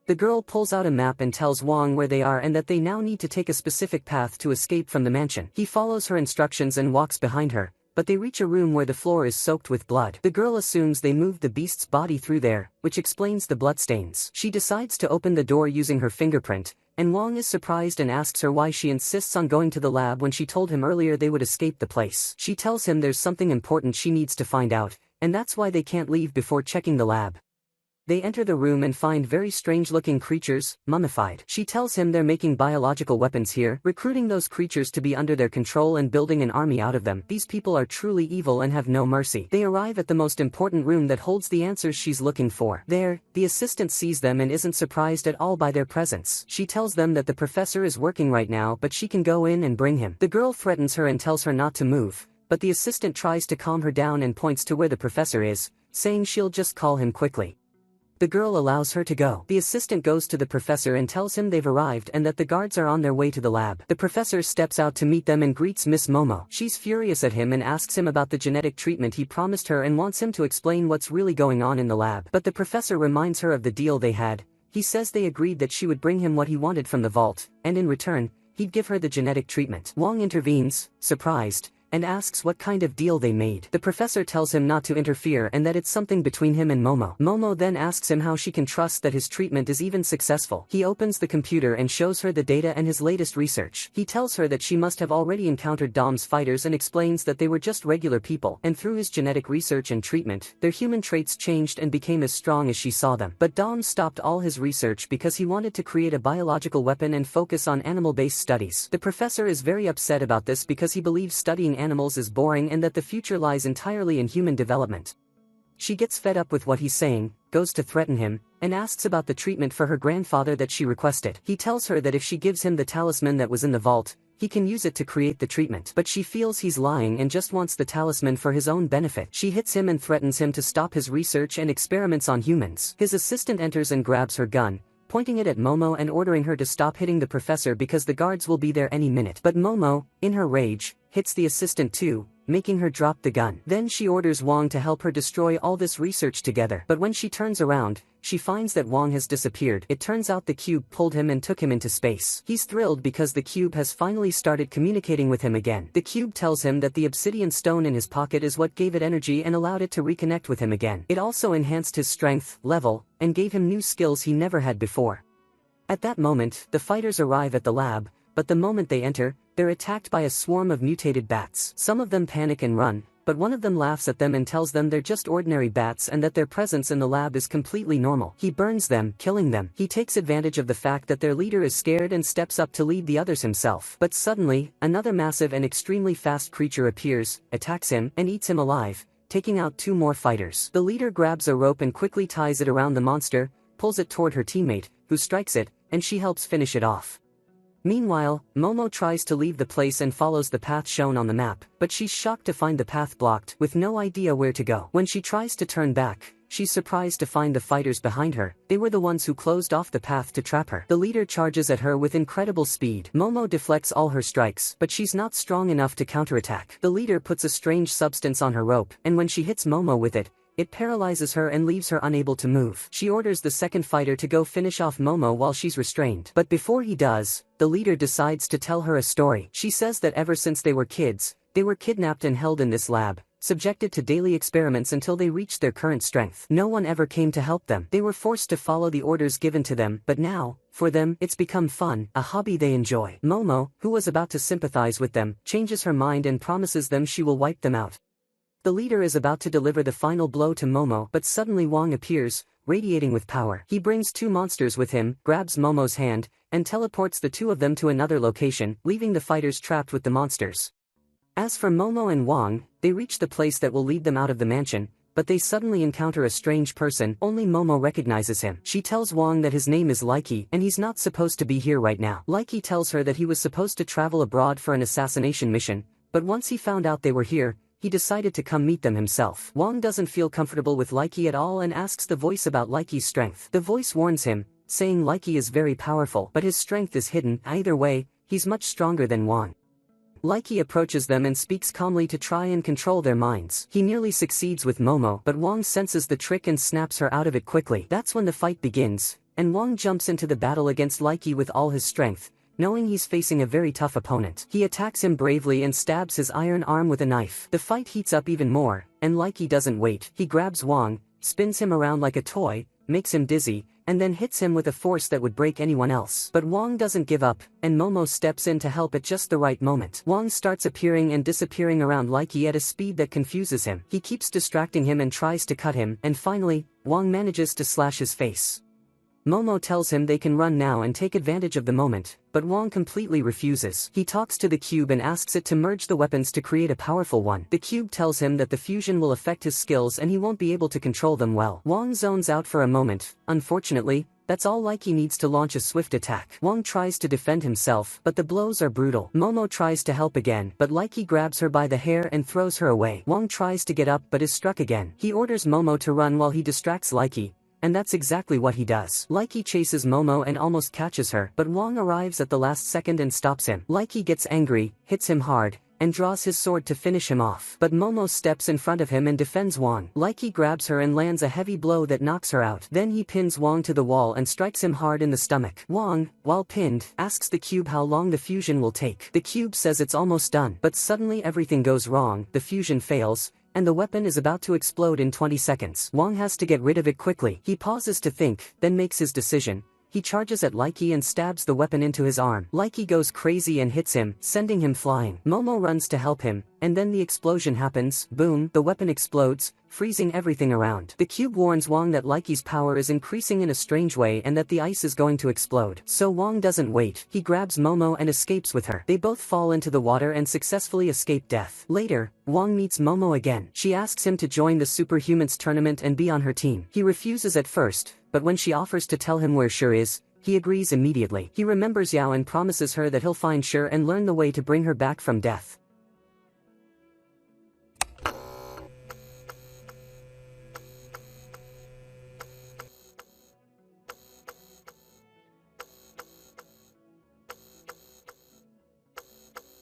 The girl pulls out a map and tells Wong where they are and that they now need to take a specific path to escape from the mansion. He follows her instructions and walks behind her, but they reach a room where the floor is soaked with blood. The girl assumes they moved the beast's body through there, which explains the bloodstains. She decides to open the door using her fingerprint, and Wong is surprised and asks her why she insists on going to the lab when she told him earlier they would escape the place. She tells him there's something important she needs to find out, and that's why they can't leave before checking the lab. They enter the room and find very strange-looking creatures, mummified. She tells him they're making biological weapons here, recruiting those creatures to be under their control and building an army out of them. These people are truly evil and have no mercy. They arrive at the most important room that holds the answers she's looking for. There, the assistant sees them and isn't surprised at all by their presence. She tells them that the professor is working right now but she can go in and bring him. The girl threatens her and tells her not to move, but the assistant tries to calm her down and points to where the professor is, saying she'll just call him quickly. The girl allows her to go. The assistant goes to the professor and tells him they've arrived and that the guards are on their way to the lab. The professor steps out to meet them and greets Miss Momo. She's furious at him and asks him about the genetic treatment he promised her and wants him to explain what's really going on in the lab. But the professor reminds her of the deal they had. He says they agreed that she would bring him what he wanted from the vault, and in return, he'd give her the genetic treatment. Wong intervenes, surprised, and asks what kind of deal they made. The professor tells him not to interfere and that it's something between him and Momo. Momo then asks him how she can trust that his treatment is even successful. He opens the computer and shows her the data and his latest research. He tells her that she must have already encountered Dom's fighters and explains that they were just regular people, and through his genetic research and treatment, their human traits changed and became as strong as she saw them. But Dom stopped all his research because he wanted to create a biological weapon and focus on animal-based studies. The professor is very upset about this because he believes studying animals is boring and that the future lies entirely in human development. She gets fed up with what he's saying, goes to threaten him, and asks about the treatment for her grandfather that she requested. He tells her that if she gives him the talisman that was in the vault, he can use it to create the treatment. But she feels he's lying and just wants the talisman for his own benefit. She hits him and threatens him to stop his research and experiments on humans. His assistant enters and grabs her gun, pointing it at Momo and ordering her to stop hitting the professor because the guards will be there any minute. But Momo, in her rage, hits the assistant too, making her drop the gun. Then she orders Wong to help her destroy all this research together. But when she turns around, she finds that Wong has disappeared. It turns out the cube pulled him and took him into space. He's thrilled because the cube has finally started communicating with him again. The cube tells him that the obsidian stone in his pocket is what gave it energy and allowed it to reconnect with him again. It also enhanced his strength level and gave him new skills he never had before. At that moment, the fighters arrive at the lab, but the moment they enter, they're attacked by a swarm of mutated bats. Some of them panic and run, but one of them laughs at them and tells them they're just ordinary bats and that their presence in the lab is completely normal. He burns them, killing them. He takes advantage of the fact that their leader is scared and steps up to lead the others himself. But suddenly, another massive and extremely fast creature appears, attacks him, and eats him alive, taking out 2 more fighters. The leader grabs a rope and quickly ties it around the monster, pulls it toward her teammate, who strikes it, and she helps finish it off. Meanwhile, Momo tries to leave the place and follows the path shown on the map, but she's shocked to find the path blocked, with no idea where to go. When she tries to turn back, she's surprised to find the fighters behind her. They were the ones who closed off the path to trap her. The leader charges at her with incredible speed. Momo deflects all her strikes, but she's not strong enough to counterattack. The leader puts a strange substance on her rope, and when she hits Momo with it, it paralyzes her and leaves her unable to move. She orders the second fighter to go finish off Momo while she's restrained. But before he does, the leader decides to tell her a story. She says that ever since they were kids, they were kidnapped and held in this lab, subjected to daily experiments until they reached their current strength. No one ever came to help them. They were forced to follow the orders given to them, but now, for them, it's become fun, a hobby they enjoy. Momo, who was about to sympathize with them, changes her mind and promises them she will wipe them out. The leader is about to deliver the final blow to Momo, but suddenly Wong appears, radiating with power. He brings 2 monsters with him, grabs Momo's hand, and teleports the 2 of them to another location, leaving the fighters trapped with the monsters. As for Momo and Wong, they reach the place that will lead them out of the mansion, but they suddenly encounter a strange person. Only Momo recognizes him. She tells Wong that his name is Likey, and he's not supposed to be here right now. Likey tells her that he was supposed to travel abroad for an assassination mission, but once he found out they were here, he decided to come meet them himself. Wong doesn't feel comfortable with Likey at all and asks the voice about Likey's strength. The voice warns him, saying Likey is very powerful, but his strength is hidden. Either way, he's much stronger than Wong. Likey approaches them and speaks calmly to try and control their minds. He nearly succeeds with Momo, but Wong senses the trick and snaps her out of it quickly. That's when the fight begins, and Wong jumps into the battle against Likey with all his strength, knowing he's facing a very tough opponent. He attacks him bravely and stabs his iron arm with a knife. The fight heats up even more, and Likey doesn't wait. He grabs Wong, spins him around like a toy, makes him dizzy, and then hits him with a force that would break anyone else. But Wong doesn't give up, and Momo steps in to help at just the right moment. Wong starts appearing and disappearing around Likey at a speed that confuses him. He keeps distracting him and tries to cut him, and finally, Wong manages to slash his face. Momo tells him they can run now and take advantage of the moment, but Wong completely refuses. He talks to the cube and asks it to merge the weapons to create a powerful one. The cube tells him that the fusion will affect his skills and he won't be able to control them well. Wong zones out for a moment. Unfortunately, that's all Likey needs to launch a swift attack. Wong tries to defend himself, but the blows are brutal. Momo tries to help again, but Likey grabs her by the hair and throws her away. Wong tries to get up but is struck again. He orders Momo to run while he distracts Likey, and that's exactly what he does. Likey chases Momo and almost catches her, but Wong arrives at the last second and stops him. Likey gets angry, hits him hard, and draws his sword to finish him off. But Momo steps in front of him and defends Wong. Likey grabs her and lands a heavy blow that knocks her out. Then he pins Wong to the wall and strikes him hard in the stomach. Wong, while pinned, asks the cube how long the fusion will take. The cube says it's almost done, but suddenly everything goes wrong, the fusion fails, and the weapon is about to explode in 20 seconds. Wong has to get rid of it quickly. He pauses to think, then makes his decision. He charges at Likey and stabs the weapon into his arm. Likey goes crazy and hits him, sending him flying. Momo runs to help him, and then the explosion happens. Boom, the weapon explodes, freezing everything around. The cube warns Wong that Likey's power is increasing in a strange way and that the ice is going to explode. So Wong doesn't wait. He grabs Momo and escapes with her. They both fall into the water and successfully escape death. Later, Wong meets Momo again. She asks him to join the Superhumans tournament and be on her team. He refuses at first, but when she offers to tell him where Shur is, he agrees immediately. He remembers Yao and promises her that he'll find Shur and learn the way to bring her back from death.